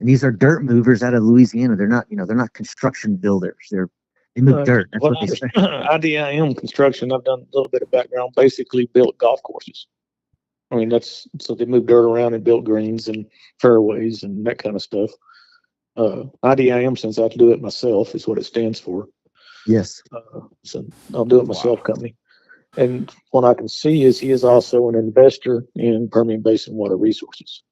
S2: And these are dirt movers out of Louisiana. They're not construction builders. They move dirt. That's what they say.
S3: IDIM Construction, I've done a little bit of background, basically built golf courses. I mean, so they moved dirt around and built greens and fairways and that kind of stuff. IDIM, since I do it myself, is what it stands for.
S2: Yes.
S3: So I'll do it myself company. And what I can see is he is also an investor in Permian Basin Water Resources.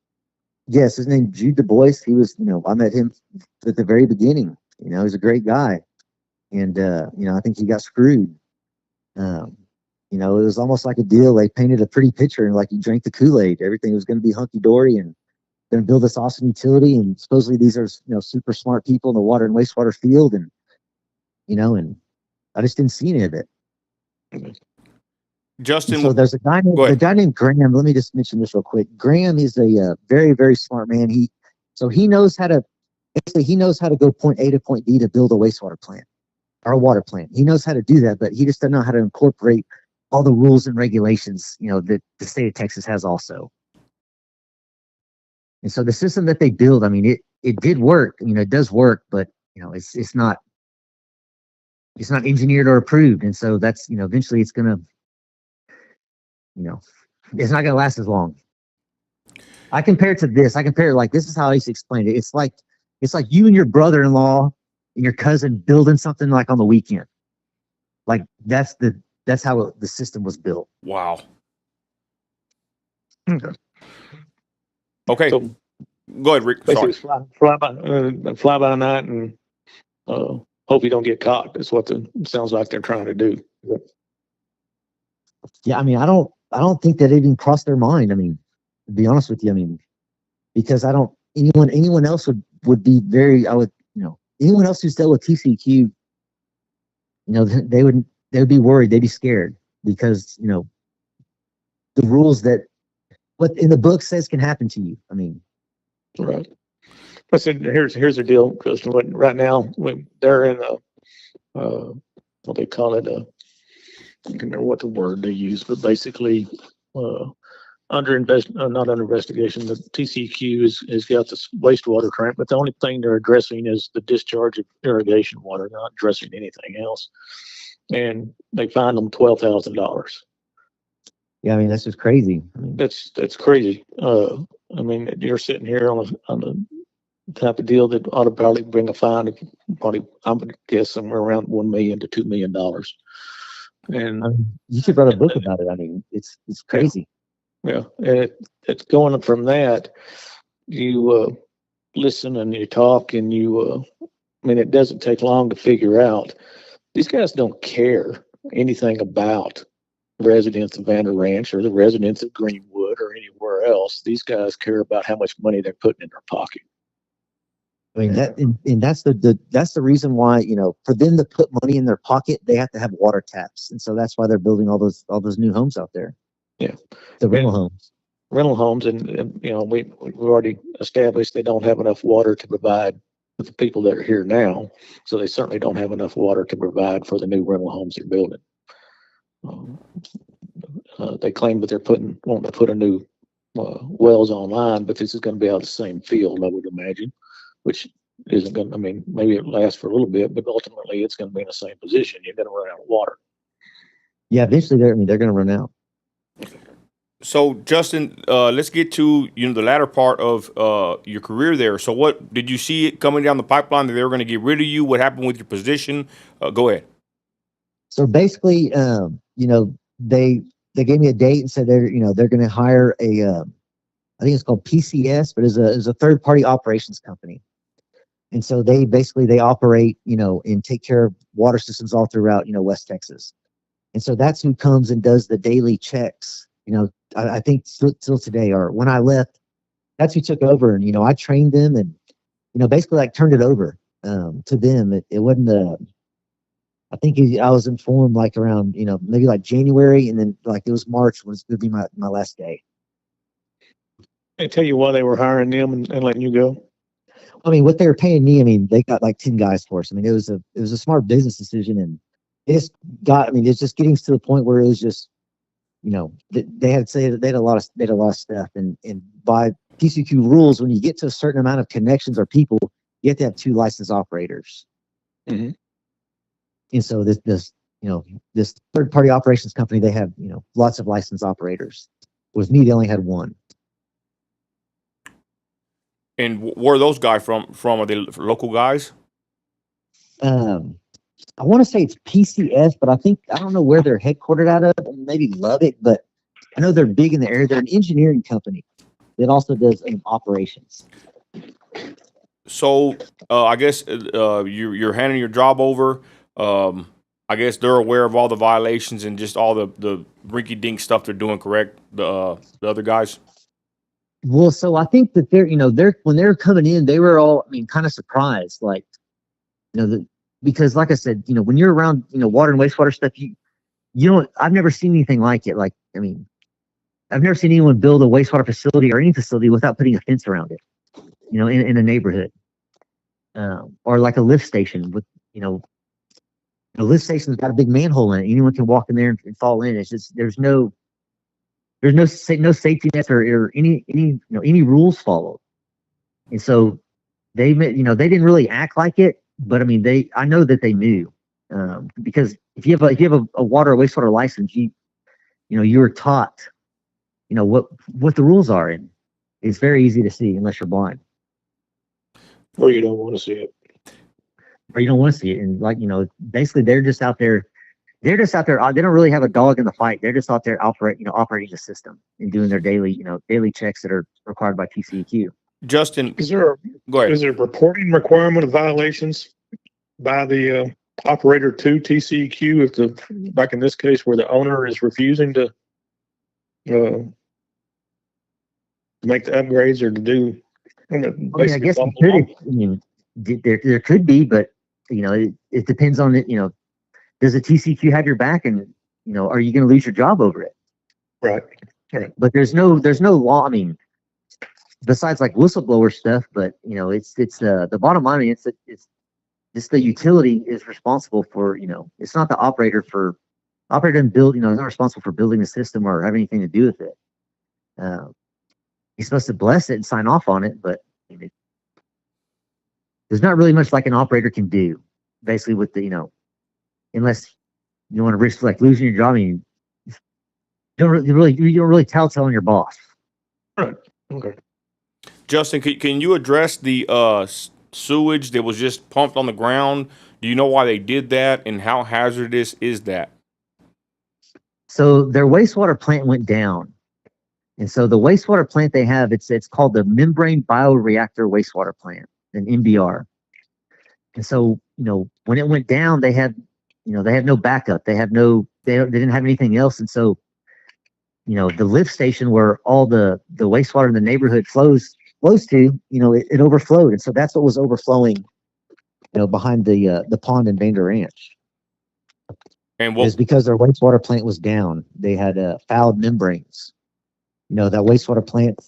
S2: Yes, his name Jude Du Bois. He was, I met him at the very beginning. He's a great guy, and I think he got screwed. It was almost like a deal. They painted a pretty picture, and like you drank the Kool-Aid. Everything was going to be hunky dory, and going to build this awesome utility. And supposedly these are super smart people in the water and wastewater field, and and I just didn't see any of it.
S1: Justin,
S2: and so there's a guy named Graham. Let me just mention this real quick. Graham is a very, very smart man. He knows how to go point A to point B to build a wastewater plant or a water plant. He knows how to do that, but he just doesn't know how to incorporate all the rules and regulations, that the state of Texas has also. And so the system that they build, I mean, it did work. It does work, but it's not engineered or approved. And so that's eventually it's gonna, it's not gonna last as long. I compare it to this. This is how I used to explain it. It's like you and your brother-in-law and your cousin building something like on the weekend. Like that's how the system was built.
S1: Wow.
S3: Okay.
S1: So, go ahead, Rick. Sorry.
S3: Fly by night and hope you don't get caught. That's what it sounds like they're trying to do.
S2: Yeah, I mean, I don't think that even crossed their mind. I mean, to be honest with you, I mean, because anyone else would be very, anyone else who's dealt with TCEQ, they would be worried, they'd be scared because, the rules that what in the book says can happen to you. I mean,
S3: right. Listen, here's the deal, Kristen. Right now, they're in what they call it, I can't remember what the word they use, but basically, not under investigation. The TCEQ has got this wastewater grant, but the only thing they're addressing is the discharge of irrigation water. They're not addressing anything else, and they fined them $12,000.
S2: Yeah, I mean that's just crazy. I mean,
S3: that's crazy. I mean, you're sitting here on the type of deal that ought to probably bring a fine of I'm gonna guess somewhere around $1 million to $2 million. And
S2: I mean, you should write a book about it. I mean, it's crazy.
S3: Yeah, and it's going from that. You listen and you talk and I mean, it doesn't take long to figure out these guys don't care anything about residents of Vander Ranch or the residents of Greenwood or anywhere else. These guys care about how much money they're putting in their pocket.
S2: I mean and that's the reason why, for them to put money in their pocket, they have to have water taps. And so that's why they're building all those new homes out there.
S3: Yeah.
S2: The rental homes.
S3: Rental homes and we've already established they don't have enough water to provide for the people that are here now. So they certainly don't have enough water to provide for the new rental homes they're building. They claim that they're wanting to put a new wells online, but this is going to be out of the same field, I would imagine, which isn't going to, I mean, maybe it lasts for a little bit, but ultimately it's going to be in the same position. You're going to run out of water.
S2: Yeah, eventually they're going to run out.
S1: So Justin, let's get to the latter part of your career there. So what did you see it coming down the pipeline that they were going to get rid of you? What happened with your position? Go ahead.
S2: So basically, they gave me a date and said they're going to hire I think it's called PCS, but it's a third party operations company. And so they operate, and take care of water systems all throughout, West Texas. And so that's who comes and does the daily checks. I think still today, or when I left, that's who took over. And, I trained them and, basically like turned it over to them. It wasn't I think I was informed like around, maybe like January, and then like it was March was going to be my last day.
S3: They tell you why they were hiring them and letting you go?
S2: I mean, what they were paying me, I mean, they got like 10 guys for us. I mean, it was a smart business decision, and it's just getting to the point where it was just, they had to say that they had a lot of stuff, and by TCEQ rules, when you get to a certain amount of connections or people, you have to have 2 licensed operators.
S3: Mm-hmm.
S2: And so this third party operations company, they have, lots of licensed operators. With me, they only had one.
S1: And where are those guys from? Are they local guys?
S2: I want to say it's PCS, but I don't know where they're headquartered out of. Maybe Lubbock, but I know they're big in the area. They're an engineering company that also does operations.
S1: So I guess you're handing your job over. I guess they're aware of all the violations and just all the rinky dink stuff they're doing. Correct? The other guys.
S2: Well, so I think that they're when they were coming in, they were all, kind of surprised, like, because like I said, when you're around, water and wastewater stuff, you don't, I've never seen anything like it. Like, I've never seen anyone build a wastewater facility or any facility without putting a fence around it, in a neighborhood, or like a lift station with, a lift station's got a big manhole in it. Anyone can walk in there and fall in. It's just, there's no safety nets or any rules followed. And so they didn't really act like it, but I know that they knew, because if you have a water or wastewater license, you're taught, what the rules are, and it's very easy to see unless you're blind.
S3: Or you don't want to see it.
S2: Or you don't want to see it. And basically they're just out there. They don't really have a dog in the fight. They're just out there operating the system and doing their daily checks that are required by TCEQ.
S1: Justin,
S3: go ahead. Is there a reporting requirement of violations by the operator to TCEQ back in this case where the owner is refusing to make the upgrades or to do?
S2: I guess there could be, but it depends on it. Does the TCEQ have your back, and are you going to lose your job over it?
S3: Right.
S2: But there's no law. Besides like whistleblower stuff, but it's the bottom line. It's the utility is responsible for. It's not the operator doesn't build. Is not responsible for building the system or have anything to do with it. He's supposed to bless it and sign off on it, but there's not really much like an operator can do. Basically, with the unless you want to risk like losing your job, you don't really telling your boss.
S3: Right. Okay.
S1: Justin, can you address the sewage that was just pumped on the ground? Do you know why they did that, and how hazardous is that?
S2: So their wastewater plant went down, and so the wastewater plant they have, it's called the Membrane Bioreactor Wastewater Plant, an MBR. And so when it went down, they had no backup. They didn't have anything else. And so, the lift station where all the wastewater in the neighborhood flows to, it overflowed. And so that's what was overflowing, behind the pond in Vander Ranch. And what is because their wastewater plant was down. They had fouled membranes. That wastewater plant.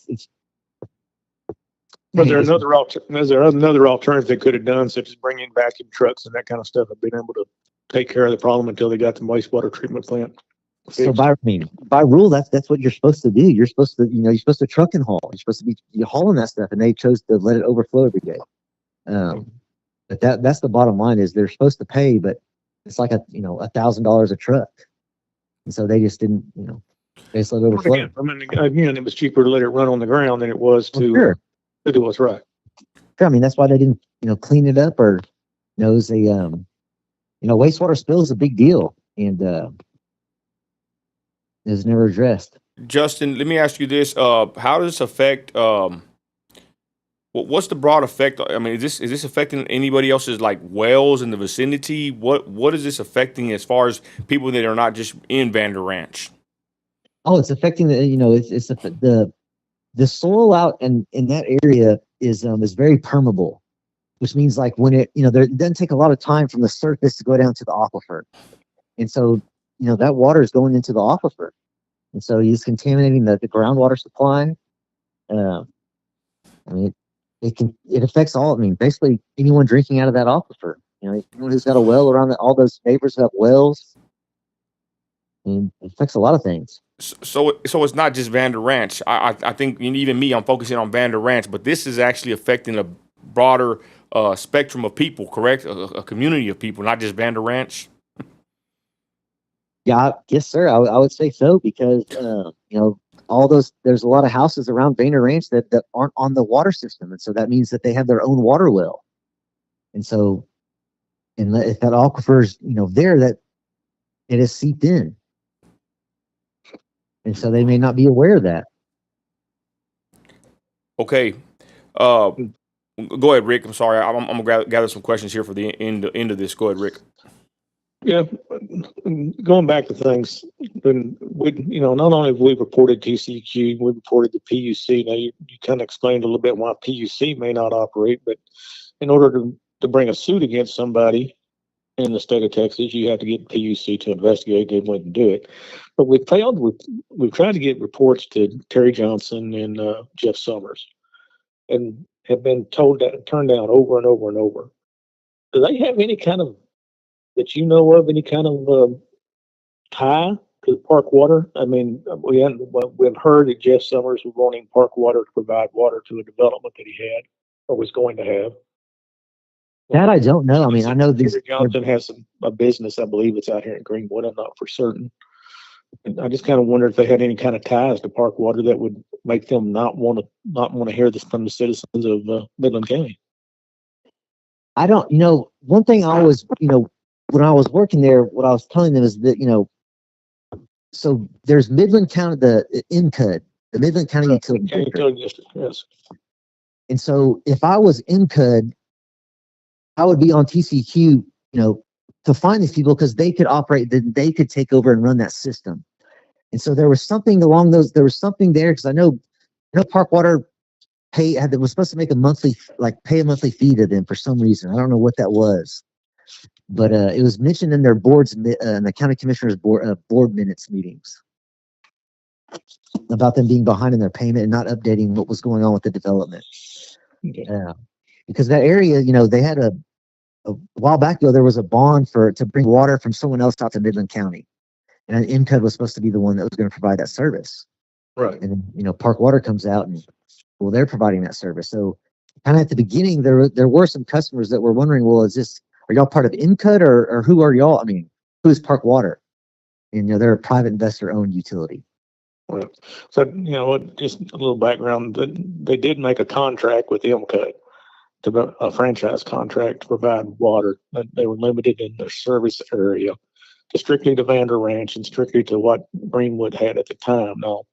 S3: But there's another alternative they could have done, such as bringing vacuum trucks and that kind of stuff, and been able to take care of the problem until they got the wastewater treatment plant.
S2: So by rule, that's what you're supposed to do. You're supposed to truck and haul. You're supposed to be hauling that stuff, and they chose to let it overflow every day. But that's the bottom line is they're supposed to pay, but it's like $1,000 a truck, and so they just didn't. They just let it overflow.
S3: Again, it was cheaper to let it run on the ground than it was to do what's right.
S2: Sure. That's why they didn't clean it up, or it was a wastewater spill is a big deal, and it was never addressed.
S1: Justin, let me ask you this: how does this affect? What's the broad effect? Is this affecting anybody else's like wells in the vicinity? What is this affecting as far as people that are not just in Vander Ranch?
S2: Oh, it's affecting the soil out in that area is very permeable, which means like when it doesn't take a lot of time from the surface to go down to the aquifer, and so that water is going into the aquifer, and so it's contaminating the groundwater supply. It affects all. Basically anyone drinking out of that aquifer. Anyone who's got a well around all those neighbors who have wells. It affects a lot of things.
S1: So it's not just Vander Ranch. I think even me, I'm focusing on Vander Ranch, but this is actually affecting a broader spectrum of people, correct? A community of people, not just Vander Ranch.
S2: Yeah, yes, sir. I would say so because there's a lot of houses around Vander Ranch that aren't on the water system. And so that means that they have their own water well. And so, and if that aquifer's, there, that it has seeped in. And so they may not be aware of that.
S1: Okay. Go ahead, Rick. I'm sorry. I'm gonna gather some questions here for the end of this. Go ahead, Rick.
S3: Yeah, going back to things, then not only have we reported TCEQ, we reported the PUC. Now you kind of explained a little bit why PUC may not operate, but in order to bring a suit against somebody in the state of Texas, you have to get PUC to investigate. They wouldn't do it, but we failed. We've tried to get reports to Terry Johnson and Jeff Summers, and have been turned down over and over and over. Do they have any kind of, that you know of, any kind of tie to Park Water? I mean, we've heard that Jeff Summers was wanting Park Water to provide water to a development that he had or was going to have.
S2: That I don't know. I mean, I know these.
S3: Terry Johnson has a business, I believe it's out here in Greenwood. I'm not for certain. And I just kind of wonder if they had any kind of ties to Park Water that would make them not want to hear this from the citizens of Midland County.
S2: I don't, one thing I always, when I was working there, what I was telling them is that, so there's Midland County, the MCUD, the Midland County Utility District.
S3: Yes.
S2: And so if I was MCUD, I would be on TCEQ, to find these people because they could operate, they could take over and run that system. And so there was something there was something there because I know Park Water was supposed to make pay a monthly fee to them for some reason. I don't know what that was, but it was mentioned in their boards and the county commissioners board minutes meetings about them being behind in their payment and not updating what was going on with the development.
S3: Okay.
S2: Because that area, they had a while back ago, there was a bond to bring water from someone else out to Midland County, and MCUD was supposed to be the one that was going to provide that service.
S3: Right.
S2: And then, Park Water comes out and, well, they're providing that service. So kind of at the beginning, there were some customers that were wondering, well, are y'all part of MCUD or who are y'all? I mean, who is Park Water? And, they're a private investor owned utility.
S3: Right. So, just a little background, they did make a contract with MCUD, a franchise contract to provide water. They were limited in their service area to strictly to Vander Ranch and strictly to what Greenwood had at the time. Now,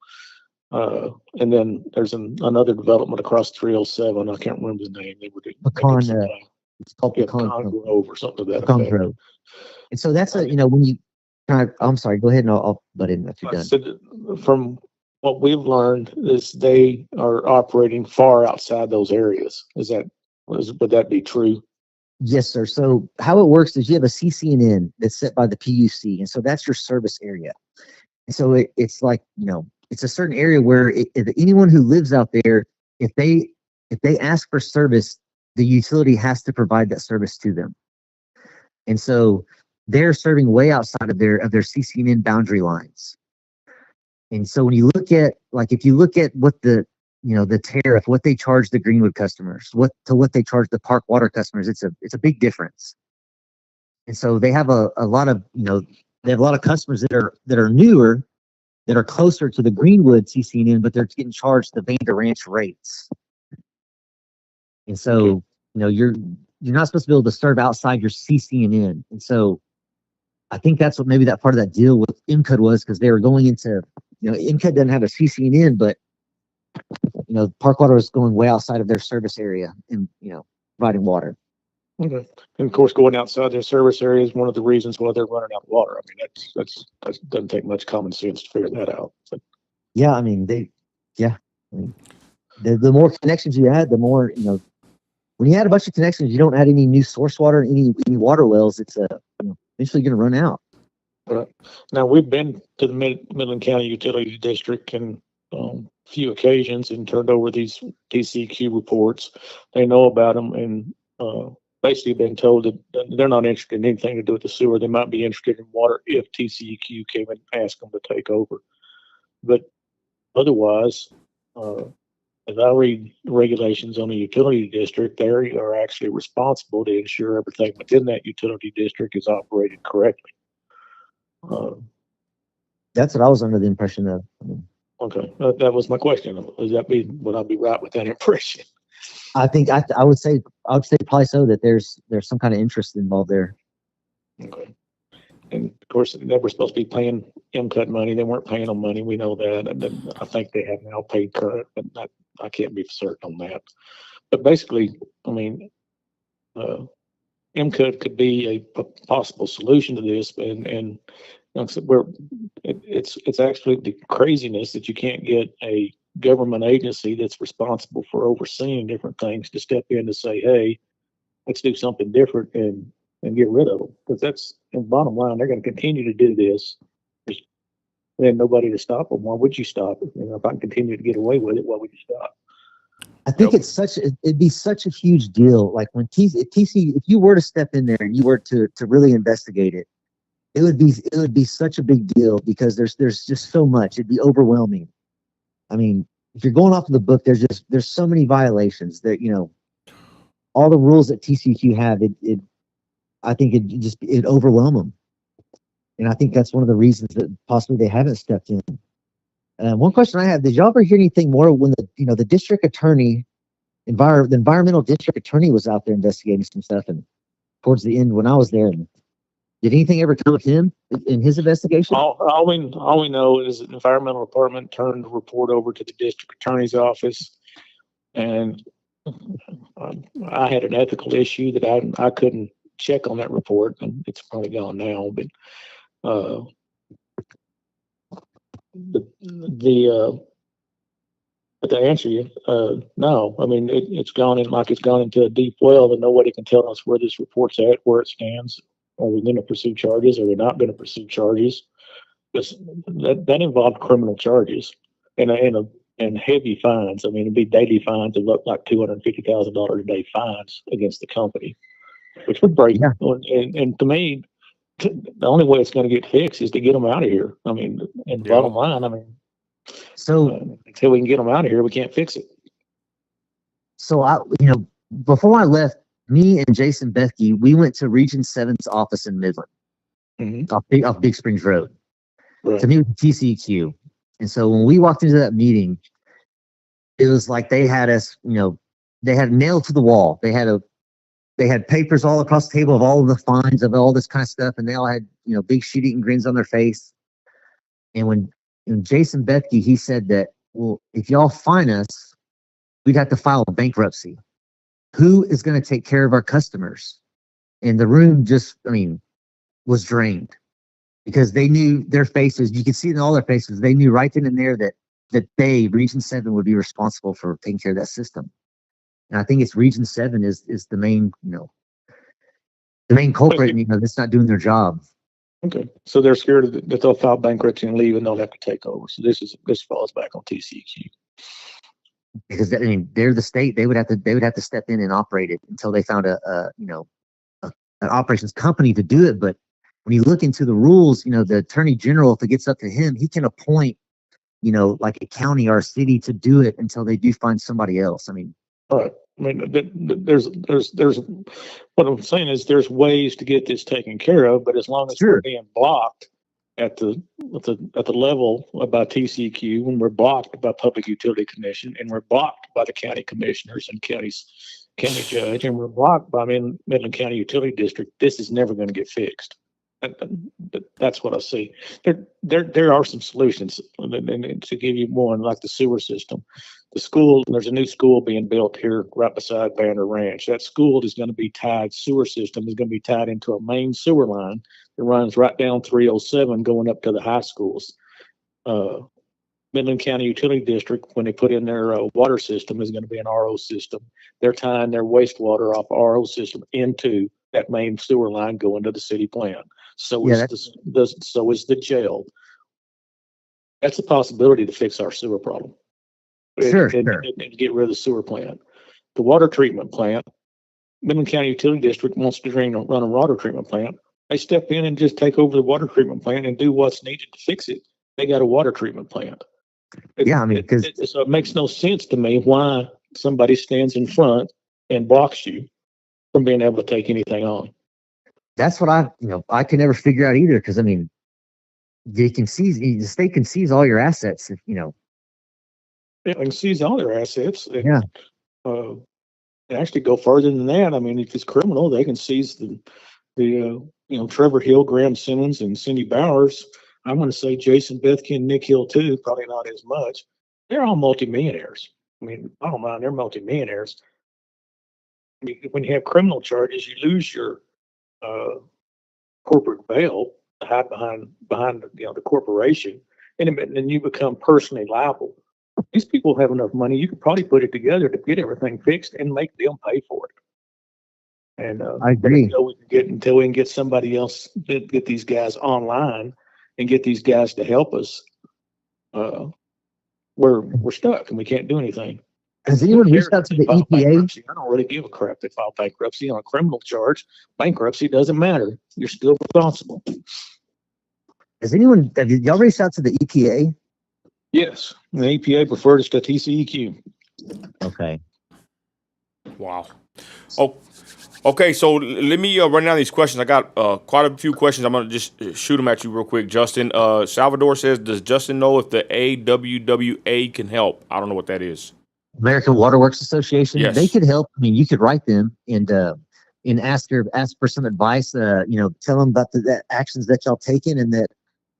S3: and then there's another development across 307. I can't remember the name. They were
S2: Pecan, it's called
S3: Pecan Grove or something to that
S2: Pecan
S3: effect.
S2: Grove. And so that's when you. I'm sorry. Go ahead and I'll butt in if you're done.
S3: So from what we've learned is they are operating far outside those areas. Would that be true?
S2: Yes, sir. So how it works is you have a CCNN that's set by the PUC, and so that's your service area. And so it's like it's a certain area where if anyone who lives out there, if they ask for service, the utility has to provide that service to them. And so they're serving way outside of their CCNN boundary lines. And so when you look at if you look at what the tariff, what they charge the Greenwood customers, what they charge the Park Water customers, it's a big difference. And so they have a lot of customers that are newer, that are closer to the Greenwood CCNN, but they're getting charged the Vander Ranch rates. And so, you're not supposed to be able to serve outside your CCNN. And so I think that's what maybe that part of that deal with MCUD was, because they were going into, MCUD doesn't have a CCNN, but Park Water was going way outside of their service area and, providing water.
S3: Okay. And of course, going outside their service area is one of the reasons why they're running out of water. I mean, that doesn't take much common sense to figure that out. But.
S2: Yeah. I mean, the more connections you add, the more, when you add a bunch of connections, you don't add any new source water, any water wells, it's eventually going to run out.
S3: Right. Now, we've been to the Midland County Utility District and few occasions and turned over these TCEQ reports. They know about them and basically been told that they're not interested in anything to do with the sewer. They might be interested in water if TCEQ came and asked them to take over. But otherwise, as I read the regulations on the utility district, they are actually responsible to ensure everything within that utility district is operated correctly.
S2: That's what I was under the impression of.
S3: Okay, that was my question. Would I be right with that impression?
S2: I think I would say probably so, that there's some kind of interest involved there.
S3: Okay. And of course, they were supposed to be paying MCUT money. They weren't paying them money. We know that. And then I think they have now paid current, but I can't be certain on that. But basically, I mean, MCUT could be a possible solution to this. And like I said, it's actually the craziness that you can't get a government agency that's responsible for overseeing different things to step in to say, hey, let's do something different and get rid of them. Because that's, and bottom line, they're going to continue to do this. There's nobody to stop them. Why would you stop it? If I can continue to get away with it, why would you stop?
S2: I think it'd be such a huge deal. Like when if you were to step in there and you were to really investigate it, it would be such a big deal, because there's just so much. It'd be overwhelming. I mean, if you're going off of the book, there's so many violations that, all the rules that TCEQ have, I think it'd overwhelm them. And I think that's one of the reasons that possibly they haven't stepped in. One question I have: did y'all ever hear anything more when the district attorney, the environmental district attorney, was out there investigating some stuff, and towards the end when I was there, and did anything ever come of him in his investigation?
S3: All we know is that the environmental department turned the report over to the district attorney's office, and I had an ethical issue that I couldn't check on that report, and it's probably gone now. But but to answer you, no. I mean, it's gone into a deep well, and nobody can tell us where this report's at, where it stands. Are we going to pursue charges? Are we not going to pursue charges? Because that involved criminal charges and heavy fines. I mean, it'd be daily fines of up like $250,000 a day fines against the company, which would break. Yeah. And to me, the only way it's going to get fixed is to get them out of here. I mean, and bottom line, I mean, so until we can get them out of here, we can't fix it.
S2: So before I left, me and Jason Bethke, we went to Region 7's office in Midland, off Big Springs Road, to meet with the TCEQ. And so when we walked into that meeting, it was like they had us, they had nailed to the wall. They had papers all across the table of all of the fines, of all this kind of stuff, and they all had, big shit-eating grins on their face. And when Jason Bethke, he said that, well, if y'all fine us, we'd have to file a bankruptcy. Who is going to take care of our customers? And the room just, was drained, because they knew their faces. You could see in all their faces. They knew right then and there that Region 7 would be responsible for taking care of that system. And I think it's Region 7 is the main, the main culprit, that's not doing their job.
S3: Okay. So they're scared that they'll file bankruptcy and leave, and they'll have to take over. So this falls back on TCEQ.
S2: Because they're the state. They would have to step in and operate it until they found an operations company to do it. But when you look into the rules, the attorney general, if it gets up to him, he can appoint, like a county or a city to do it until they do find somebody else.
S3: All right. There's what I'm saying is there's ways to get this taken care of, but as long as we're being blocked at the level by TCEQ, when we're blocked by Public Utility Commission, and we're blocked by the county commissioners and county judge, and we're blocked by Midland County Utility District, this is never going to get fixed. That's what I see. There are some solutions, and to give you one, like the sewer system, the school. There's a new school being built here right beside Vander Ranch. That school is going to be tied. Sewer system is going to be tied into a main sewer line that runs right down 307, going up to the high schools. Midland County Utility District, when they put in their water system, is going to be an RO system. They're tying their wastewater off RO system into that main sewer line going to the city plant. So is the jail. That's a possibility to fix our sewer problem. And get rid of the sewer plant. The water treatment plant, Midland County Utility District wants to run a water treatment plant. They step in and just take over the water treatment plant and do what's needed to fix it. They got a water treatment plant. So it makes no sense to me why somebody stands in front and blocks you from being able to take anything on.
S2: That's what I can never figure out either, because the state can seize all your assets if
S3: Yeah, they can seize all their assets. And,
S2: Yeah.
S3: and actually go further than that. I mean, if it's criminal, they can seize the Trevor Hill, Graham Simmons, and Cindy Bowers. I'm going to say Jason Bethkin, Nick Hill too. Probably not as much. They're all multimillionaires. I mean, I don't mind. They're multimillionaires. When you have criminal charges, you lose your corporate bail to hide behind the corporation, and then you become personally liable. These people have enough money. You could probably put it together to get everything fixed and make them pay for it. And
S2: I agree.
S3: Until we can get somebody else, get these guys online and get these guys to help us, we're stuck and we can't do anything.
S2: Has anyone reached out to the EPA?
S3: I don't really give a crap if they file bankruptcy on a criminal charge. Bankruptcy doesn't matter. You're still responsible.
S2: Have y'all reached out to the EPA?
S3: Yes, the EPA preferred us to TCEQ.
S2: Okay.
S1: Wow. Oh, okay. So let me run down these questions. I got quite a few questions. I'm gonna just shoot them at you real quick, Justin. Salvador says, "Does Justin know if the AWWA can help?" I don't know what that is.
S2: American Water Works Association.
S1: Yes.
S2: They could help. I mean, you could write them and ask for some advice. Tell them about the actions that y'all taken and that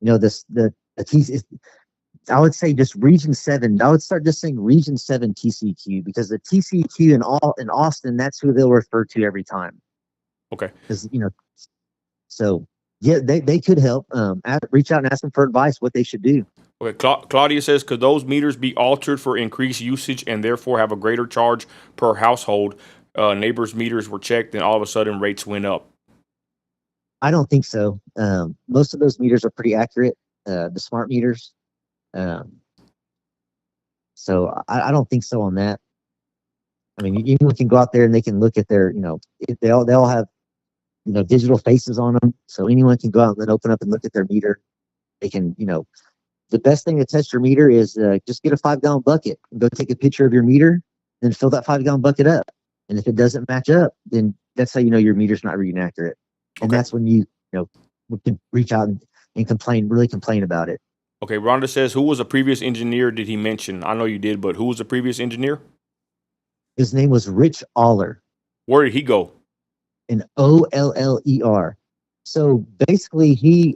S2: the I would say just Region 7. I would start just saying Region 7 TCEQ, because the TCEQ in Austin, that's who they'll refer to every time.
S1: Okay.
S2: Because so yeah, they could help. Reach out and ask them for advice what they should do.
S1: Okay. Claudia says, "Could those meters be altered for increased usage and therefore have a greater charge per household? Neighbors' meters were checked and all of a sudden rates went up."
S2: I don't think so. Most of those meters are pretty accurate. The smart meters. So I don't think so on that. I mean, anyone can go out there and they can look at their, they all have, digital faces on them. So anyone can go out and then open up and look at their meter. They can, the best thing to test your meter is just get a 5-gallon bucket and go take a picture of your meter, then fill that 5-gallon bucket up. And if it doesn't match up, then that's how you know your meter's not reading accurate. And
S1: Okay.
S2: that's when you can reach out and really complain about it.
S1: Okay. Rhonda says, "Who was a previous engineer? Did he mention?" I know you did, but who was the previous engineer?
S2: His name was Rich Aller.
S1: Where did he go?
S2: An Oller. So basically, he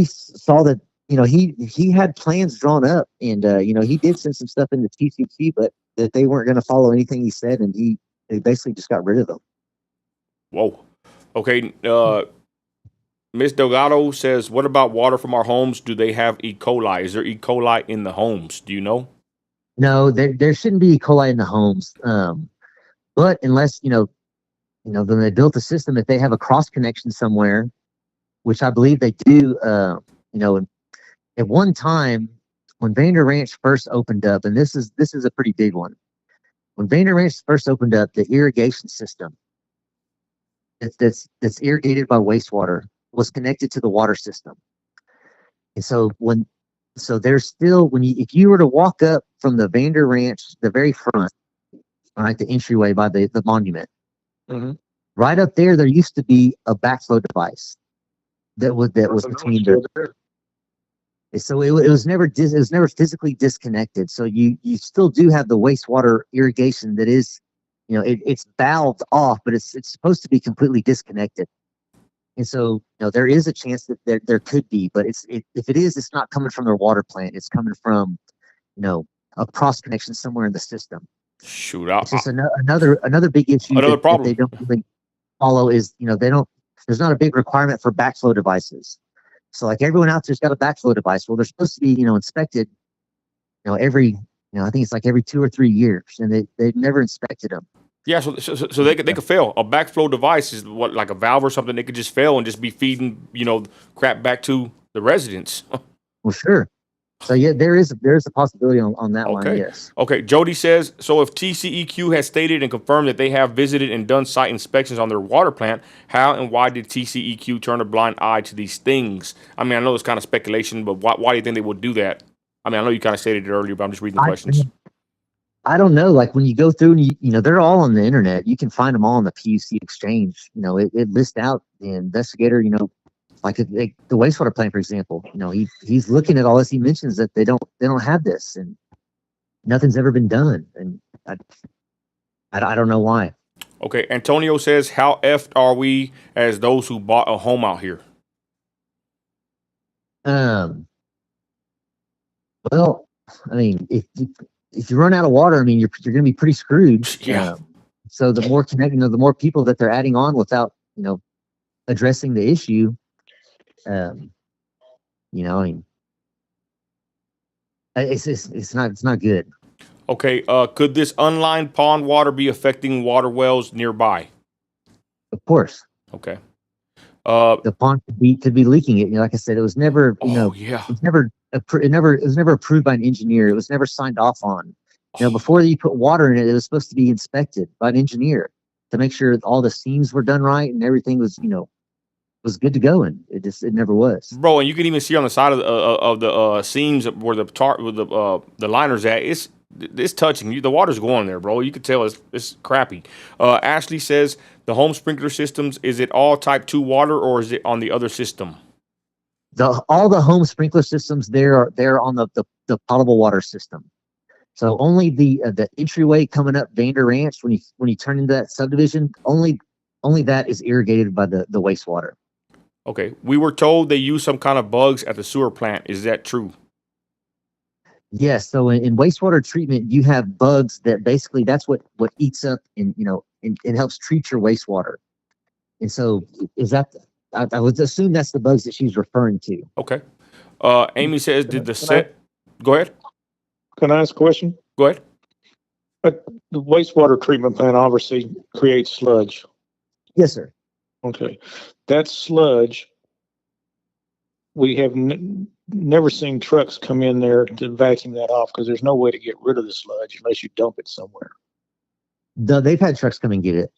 S2: saw that he had plans drawn up, and he did send some stuff into TCC, but that they weren't going to follow anything he said, and they basically just got rid of them.
S1: Whoa. Okay. Miss Delgado says, "What about water from our homes? Do they have E. coli? Is there E. coli in the homes? Do you know?"
S2: No, there shouldn't be E. coli in the homes. But unless then they built a system, if they have a cross connection somewhere, which I believe they do. At one time when Vander Ranch first opened up, and this is a pretty big one. When Vander Ranch first opened up, the irrigation system that's irrigated by wastewater was connected to the water system. And so there's still, if you were to walk up from the Vander Ranch, the very front, right, the entryway by the monument, right up there used to be a backflow device that was between the. So it was never physically disconnected. So you still do have the wastewater irrigation that is, it's valved off, but it's supposed to be completely disconnected. And so there is a chance that there could be, but if it is, it's not coming from their water plant. It's coming from a cross connection somewhere in the system.
S1: Shoot,
S2: it's just another big issue.
S1: Another problem
S2: that they don't really follow is there's not a big requirement for backflow devices. So like everyone out there's got a backflow device. Well, they're supposed to be inspected every I think it's like every 2 or 3 years, and they've never inspected them.
S1: Yeah, so they could fail. A backflow device is what, like a valve or something. They could just fail and just be feeding crap back to the residents.
S2: Well, sure. So yeah, there is a possibility on that one. Yes.
S1: Okay. Jody says, so if TCEQ has stated and confirmed that they have visited and done site inspections on their water plant, how and why did TCEQ turn a blind eye to these things? I mean, I know it's kind of speculation, but why do you think they would do that? I mean, I know you kind of stated it earlier, but I'm just reading the questions.
S2: I don't know. Like when you go through and they're all on the internet. You can find them all on the PUC exchange. It lists out the investigator. like the wastewater plant, for example, he's looking at all this. He mentions that they don't have this, and nothing's ever been done, and I don't know why.
S1: Okay, Antonio says, how effed are we as those who bought a home out here?
S2: Well, I mean, if you run out of water, I mean, you're going to be pretty screwed.
S1: Yeah.
S2: So the more the more people that they're adding on without, addressing the issue, I mean, it's not good.
S1: Okay, could this unlined pond water be affecting water wells nearby?
S2: Of course,
S1: Okay.
S2: the pond could be leaking it. Like I said, it was never,
S1: Yeah.
S2: it was never approved by an engineer. It was never signed off on. Before you put water in it, it was supposed to be inspected by an engineer to make sure all the seams were done right and everything was, was good to go. And it never was.
S1: Bro, and you can even see on the side of the seams where the liner's at, it's touching you. The water's going there, bro. You can tell it's crappy. Ashley says the home sprinkler systems, is it all type 2 water or is it on the other system?
S2: All the home sprinkler systems they're on the potable water system. So only the entryway coming up Vander Ranch when you turn into that subdivision, only that is irrigated by the wastewater.
S1: Okay. We were told they use some kind of bugs at the sewer plant. Is that true?
S2: Yes. So in wastewater treatment, you have bugs that basically that's what eats up and and helps treat your wastewater. And so is that I would assume that's the bugs that she's referring to.
S1: Okay. Amy says, go ahead.
S3: Can I ask a question?
S1: Go ahead.
S3: The wastewater treatment plant obviously creates sludge.
S2: Yes, sir.
S3: Okay. That sludge, we have never seen trucks come in there to vacuum that off because there's no way to get rid of the sludge unless you dump it somewhere.
S2: They've had trucks come and get it.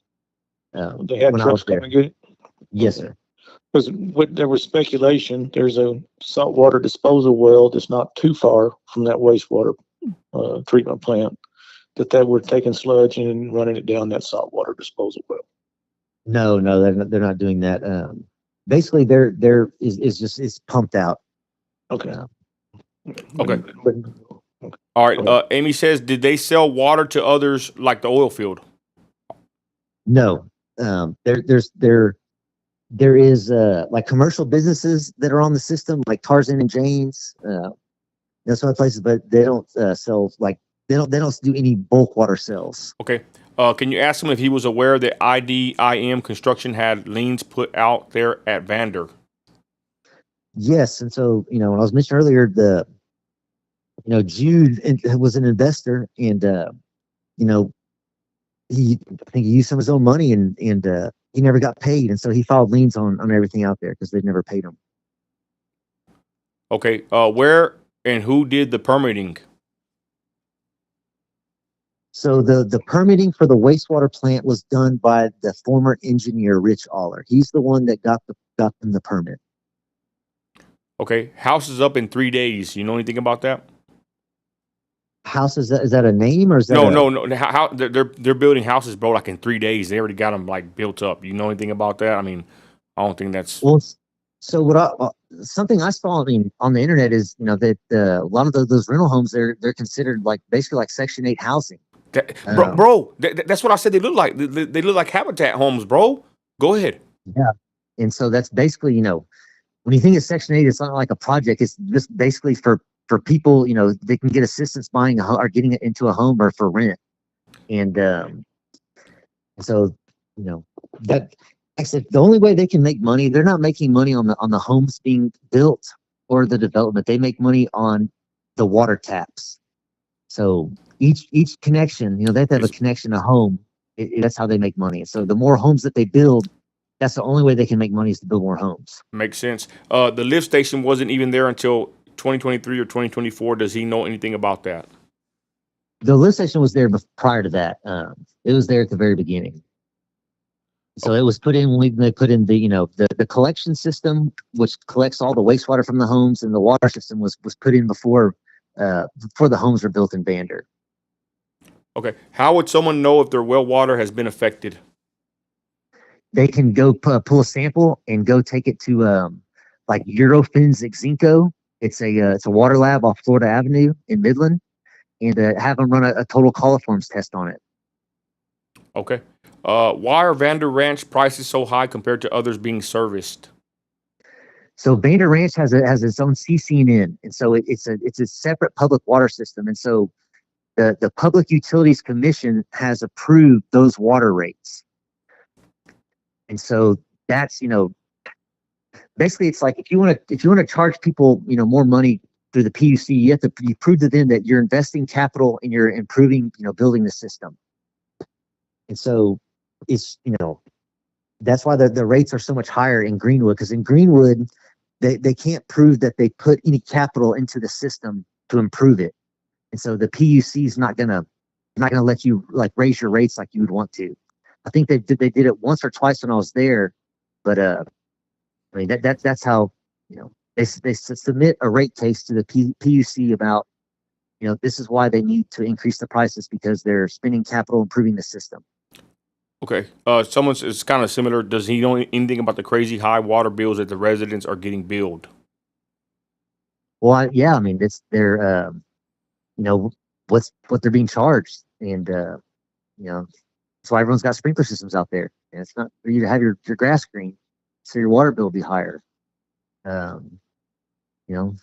S3: They had trucks come and get it?
S2: Yes, sir.
S3: Because there was speculation, there's a saltwater disposal well that's not too far from that wastewater treatment plant, that were taking sludge and running it down that saltwater disposal well.
S2: No, they're not doing that. Basically, it's pumped out.
S3: Okay.
S1: Okay. All right. Amy says, did they sell water to others like the oil field?
S2: No. There is like commercial businesses that are on the system, like Tarzan and Jane's, those sort of places, but they don't sell they don't do any bulk water sales.
S1: Okay. Can you ask him if he was aware that IDIM Construction had liens put out there at Vander?
S2: Yes, and so when I was mentioning earlier, Jude was an investor, and I think he used some of his own money, and he never got paid, and so he filed liens on everything out there because they'd never paid him.
S1: Okay. Where and who did the permitting?
S2: So the permitting for the wastewater plant was done by the former engineer Rich Aller. He's the one that got them the permit.
S1: Okay. House is up in 3 days. You know anything about that?
S2: House, is that a name, or is that
S1: no? How they're building houses, bro, like in 3 days. They already got them like built up. You know anything about that? I mean, I don't think that's
S2: well. So something I saw, on the internet is that a lot of those rental homes they're considered basically like Section 8 housing.
S1: That's what I said. They look like they look like habitat homes, bro. Go ahead.
S2: Yeah, and so that's basically when you think of Section 8, it's not like a project. It's just basically for people, they can get assistance buying a home or getting it into a home or for rent. And so, that, like I said, the only way they can make money, they're not making money on the homes being built or the development. They make money on the water taps. So each connection, they have to have a connection to home. That's how they make money. So the more homes that they build, that's the only way they can make money is to build more homes.
S1: Makes sense. The lift station wasn't even there until 2023 or 2024. Does he know anything about that?
S2: The lift station was there prior to that. It was there at the very beginning. So it was put in when they put in the collection system, which collects all the wastewater from the homes, and the water system was put in before the homes were built in Vander.
S1: Okay. How would someone know if their well water has been affected?
S2: They can go pull a sample and go take it to like Eurofins Exinco. It's a water lab off Florida Avenue in Midland, and have them run a total coliforms test on it.
S1: Okay. Why are Vander Ranch prices so high compared to others being serviced?
S2: So Vander Ranch has its own CCN, and so it's a separate public water system, and so the Public Utilities Commission has approved those water rates, and so that's basically it's like if you want to charge people more money through the PUC, you have to prove to them that you're investing capital and you're improving building the system, and so it's that's why the rates are so much higher in Greenwood, because in Greenwood they can't prove that they put any capital into the system to improve it. And so the PUC is not gonna let you like raise your rates like you would want to. I think they did it once or twice when I was there, but I mean that's how they submit a rate case to the PUC about this is why they need to increase the prices, because they're spending capital improving the system.
S1: Okay. It's kind of similar. Does he know anything about the crazy high water bills that the residents are getting billed?
S2: Well, yeah, I mean it's their what they're being charged, and that's why everyone's got sprinkler systems out there, and it's not for you to have your grass green, so your water bill will be higher. You know.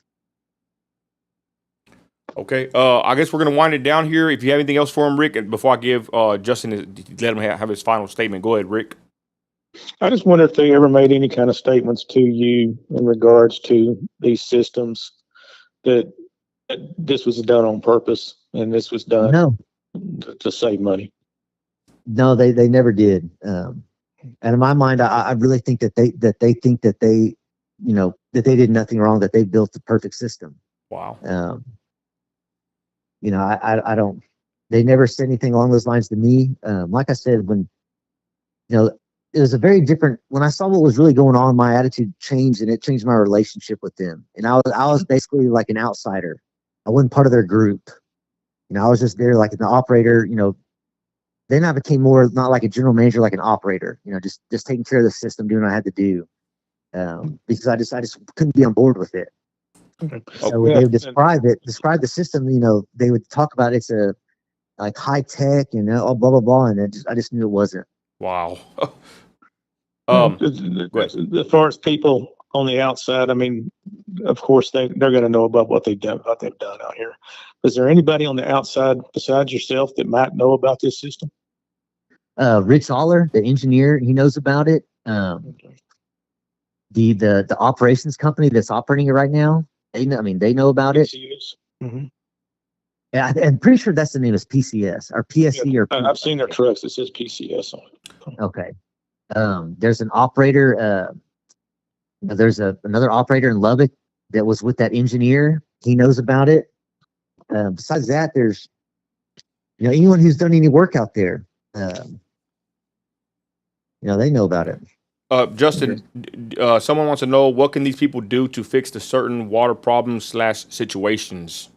S1: Okay. I guess we're gonna wind it down here. If you have anything else for him, Rick, and before I give Justin let him have his final statement, go ahead, Rick.
S3: I just wonder if they ever made any kind of statements to you in regards to these systems that this was done on purpose and this was done
S2: No,
S3: to save money.
S2: no, they never did. And in my mind, I really think that they think that they that they did nothing wrong, that they built the perfect system.
S1: Wow.
S2: I don't. They never said anything along those lines to me. Like I said, when it was a very different. When I saw what was really going on, my attitude changed, and it changed my relationship with them. And I was basically like an outsider. I wasn't part of their group. I was just there like an operator. Then I became more not like a general manager, like an operator. Just taking care of the system, doing what I had to do, because I just couldn't be on board with it. So when they would describe the system, they would talk about it's a like high tech and blah blah blah, and I just knew it wasn't.
S1: Wow.
S3: As far as people on the outside, I mean, of course they're going to know about what they've done out here. Is there anybody on the outside besides yourself that might know about this system?
S2: Rich Aller, the engineer, he knows about it. The operations company that's operating it right now, they know about it.
S3: Mm-hmm.
S2: Yeah, I'm pretty sure that's the name is PCS or PSC or.
S3: I've seen their trucks. It says PCS on it.
S2: Okay. There's an operator. There's another operator in Lubbock that was with that engineer. He knows about it. Besides that, there's anyone who's done any work out there. They know about it.
S1: Justin, someone wants to know, what can these people do to fix the certain water problems / situations?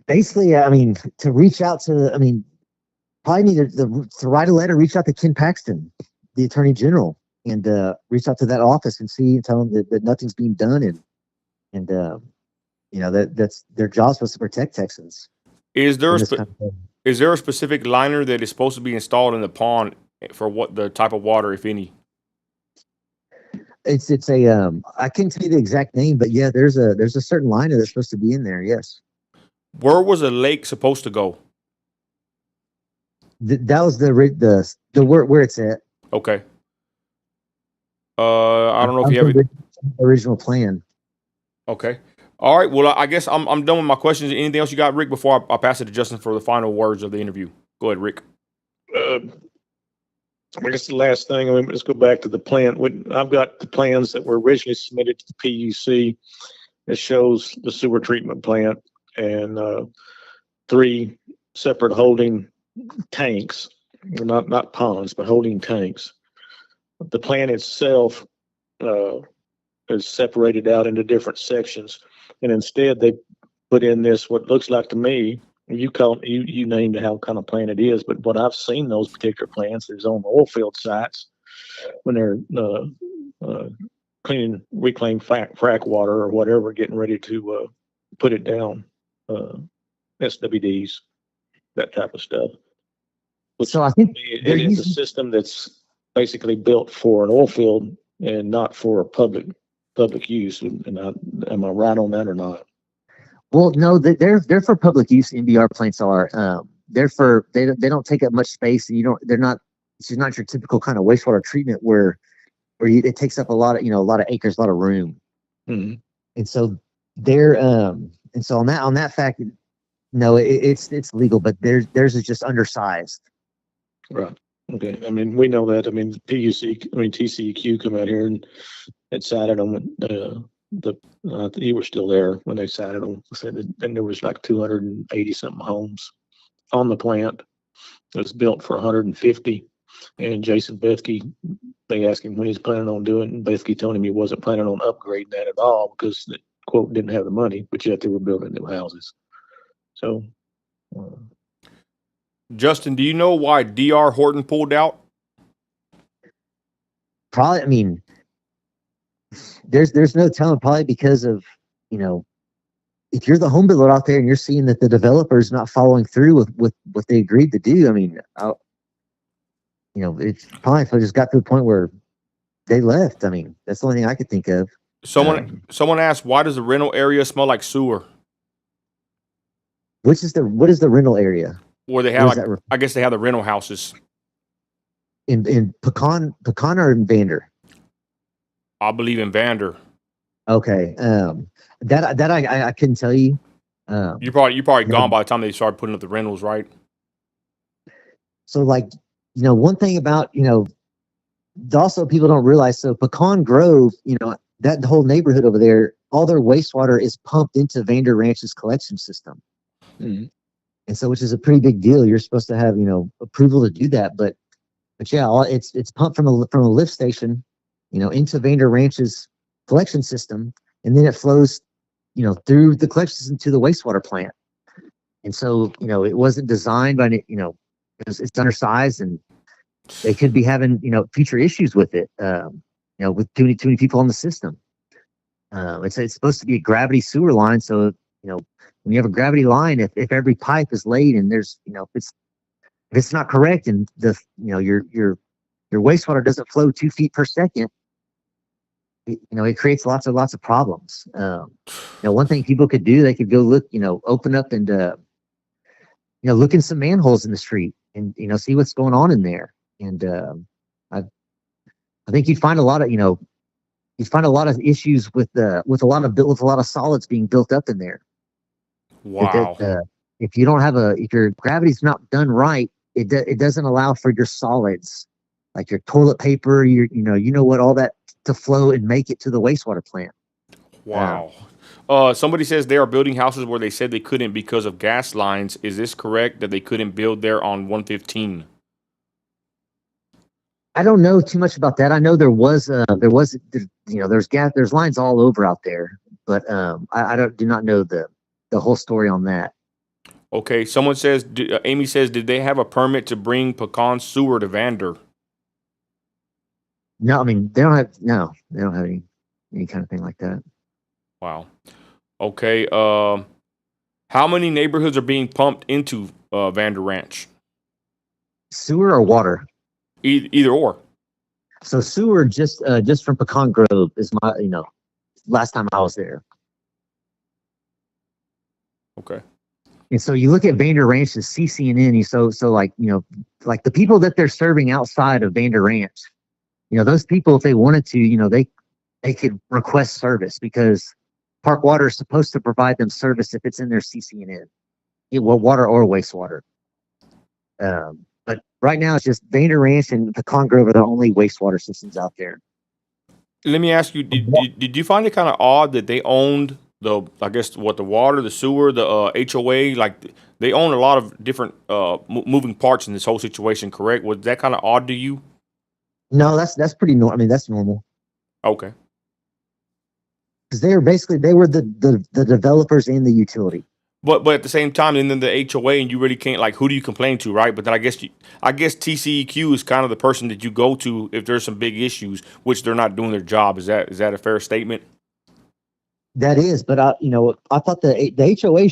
S2: Basically, I mean, to reach out to, probably need to write a letter, reach out to Ken Paxton, the Attorney General, and reach out to that office and tell them that nothing's being done, and that's their job supposed to protect Texans.
S1: Is there a specific liner that is supposed to be installed in the pond for what the type of water, if any?
S2: It's a I can't tell you the exact name, but yeah, there's a certain liner that's supposed to be in there. Yes.
S1: Where was the lake supposed to go?
S2: That was the where it's at.
S1: Okay. I don't know if you have
S2: the original plan.
S1: Okay. All right. Well, I guess I'm done with my questions. Anything else you got, Rick, before I pass it to Justin for the final words of the interview? Go ahead, Rick.
S3: I guess the last thing, let's go back to the plan. I've got the plans that were originally submitted to the PUC. It shows the sewer treatment plant and 3 separate holding tanks, not ponds, but holding tanks. The plan itself is separated out into different sections, and instead they put in this what looks like to me. You named how kind of plan it is, but what I've seen those particular plans is on oil field sites when they're cleaning reclaimed frac water or whatever, getting ready to put it down, SWDs, that type of stuff. Which
S2: So I think they're
S3: it's a
S2: using.
S3: system that's basically built for an oil field and not for public use. And am I right on that or not?
S2: Well, no, they're for public use. NBR plants are. They don't take up much space, and they're not. It's just not your typical kind of wastewater treatment where it takes up a lot of a lot of acres, a lot of room.
S3: Mm-hmm.
S2: And so on that fact, no, it's legal, but theirs is just undersized.
S3: Right. Okay. I mean, we know that. I mean, TCEQ come out here and cited them. You were still there when they cited them. Said that, and there was like 280 something homes on the plant. It was built for 150. And Jason Bethke, they asked him when he's planning on doing it, and Bethke told him he wasn't planning on upgrading that at all because the quote didn't have the money, but yet they were building new houses. So.
S1: Justin, do you know why DR Horton pulled out?
S2: Probably, I mean, there's no telling. Probably because of if you're the home builder out there and you're seeing that the developer's not following through with what they agreed to do. I mean, it's probably if I just got to the point where they left. I mean, that's the only thing I could think of.
S1: Someone asked, why does the rental area smell like sewer?
S2: What is the rental area?
S1: Where they have, I guess they have the rental houses.
S2: In Pecan or in Vander?
S1: I believe in Vander.
S2: Okay. That I couldn't tell you.
S1: You're probably gone by the time they started putting up the rentals, right?
S2: So one thing about, also people don't realize, so Pecan Grove, that whole neighborhood over there, all their wastewater is pumped into Vander Ranch's collection system.
S3: Mm-hmm.
S2: And so, which is a pretty big deal. You're supposed to have, approval to do that. But yeah, it's pumped from a lift station, into Vander Ranch's collection system. And then it flows, through the collection system to the wastewater plant. And so, it wasn't designed by, it's undersized, and they could be having, future issues with it, with too many people on the system. It's supposed to be a gravity sewer line. So, when you have a gravity line, if every pipe is laid and there's, if it's not correct and your wastewater doesn't flow 2 feet per second, it creates lots of problems. One thing people could do, they could go look, open up and, look in some manholes in the street and, see what's going on in there. And, I think you'd find a lot of issues with a lot of solids being built up in there.
S1: Wow.
S2: If you don't have if your gravity's not done right, it doesn't allow for your solids, like your toilet paper, all that to flow and make it to the wastewater plant.
S1: Wow. Somebody says they are building houses where they said they couldn't because of gas lines. Is this correct that they couldn't build there on 115?
S2: I don't know too much about that. I know there's lines all over out there, but I do not know the whole story on that.
S1: Okay. Someone says, Amy says, did they have a permit to bring Pecan sewer to Vander?
S2: No, I mean, they don't have any kind of thing like that.
S1: Wow. Okay. How many neighborhoods are being pumped into Vander Ranch?
S2: Sewer or water?
S1: Either or.
S2: So sewer just from Pecan Grove is my, last time I was there.
S1: Okay.
S2: And so you look at Vander Ranch's CCNN, so like the people that they're serving outside of Vander Ranch, those people, if they wanted to, they could request service because Park Water is supposed to provide them service if it's in their CCNN, water or wastewater. But right now it's just Vander Ranch and Pecan Grove are the only wastewater systems out there.
S1: Let me ask you, did you find it kind of odd that they owned the water, the sewer, the HOA, like they own a lot of different moving parts in this whole situation, correct? Was that kind of odd to you?
S2: No, that's pretty normal. I mean, that's normal.
S1: Okay.
S2: Because they were the developers and the utility.
S1: But at the same time, and then the HOA, and you really can't, like, who do you complain to, right? But then I guess TCEQ is kind of the person that you go to if there's some big issues, which they're not doing their job. Is that a fair statement?
S2: That is, but I thought the HOA.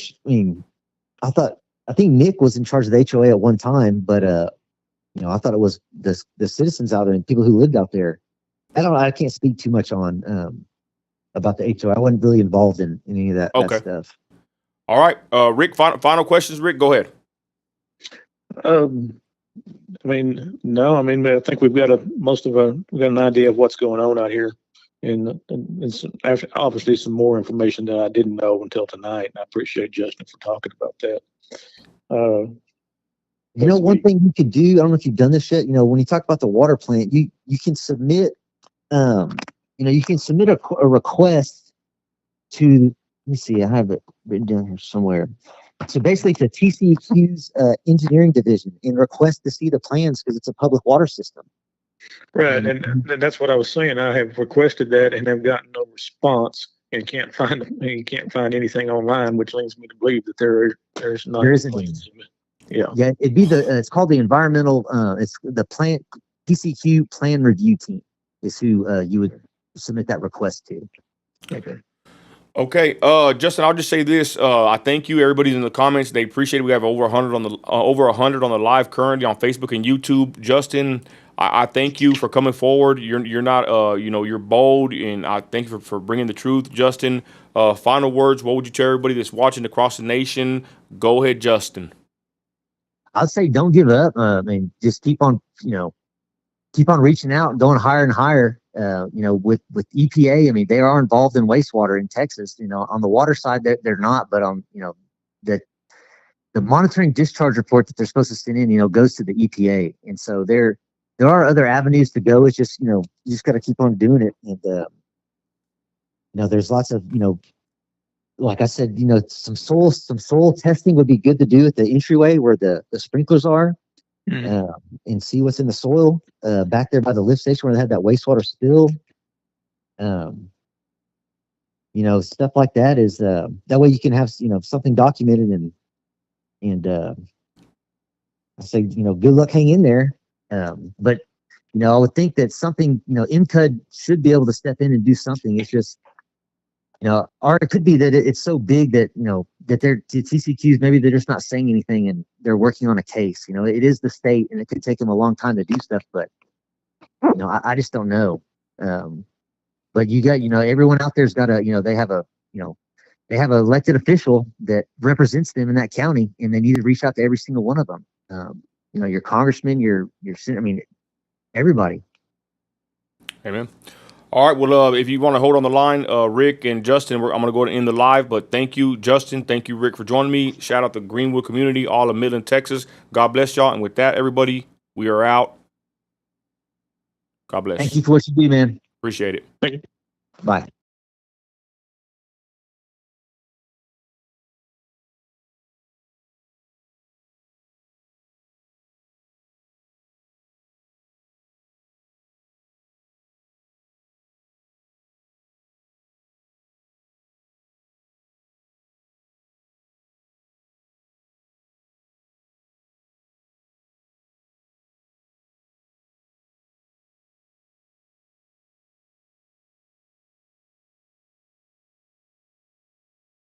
S2: I think Nick was in charge of the HOA at one time, but I thought it was the citizens out there and people who lived out there. I don't know. I can't speak too much on about the HOA. I wasn't really involved in any of that stuff.
S1: All right, Rick. Final questions, Rick. Go ahead.
S3: No. I think we've got an idea of what's going on out here, and obviously some more information that I didn't know until tonight. And I appreciate Justin for talking about that.
S2: One thing you could do. I don't know if you've done this yet. When you talk about the water plant, you can submit. You can submit a request to. Let me see. I have it written down here somewhere. So basically, to TCEQ's engineering division and request to see the plans because it's a public water system.
S3: Right, and that's what I was saying. I have requested that and have gotten no response, and can't find anything online, which leads me to believe that there's not.
S2: There isn't. Yeah, it'd be it's called the environmental. It's the plant TCEQ plan review team is who you would submit that request to.
S1: Okay, Justin, I'll just say this. I thank you, everybody in the comments. They appreciate it. We have over 100 on the live currently on Facebook and YouTube. Justin, I thank you for coming forward. You're not you're bold, and I thank you for bringing the truth. Justin, final words. What would you tell everybody that's watching across the nation? Go ahead, Justin.
S2: I'd say don't give up. Just keep on reaching out and going higher and higher. With EPA, they are involved in wastewater in Texas. On the water side, they're not, but on the monitoring discharge report that they're supposed to send in, goes to the EPA, and so there are other avenues to go. It's just you just got to keep on doing it, and there's lots of like I said, some soil testing would be good to do at the entryway where the sprinklers are. And see what's in the soil back there by the lift station where they had that wastewater spill. Stuff like that is that way you can have something documented and I say good luck, hang in there. But I would think that something MCUD should be able to step in and do something. It's just or it could be that it's so big that that they're TCQs, maybe they're just not saying anything and they're working on a case. It is the state, and it could take them a long time to do stuff. But I just don't know. But you got everyone out there's got they have an elected official that represents them in that county, and they need to reach out to every single one of them. Your congressman, your everybody.
S1: Amen. All right, well, if you want to hold on the line, Rick and Justin, I'm going to go ahead and end the live. But thank you, Justin. Thank you, Rick, for joining me. Shout out to Greenwood community, all of Midland, Texas. God bless y'all. And with that, everybody, we are out. God bless.
S2: Thank you for what you do, man.
S1: Appreciate it.
S3: Thank you.
S2: Bye.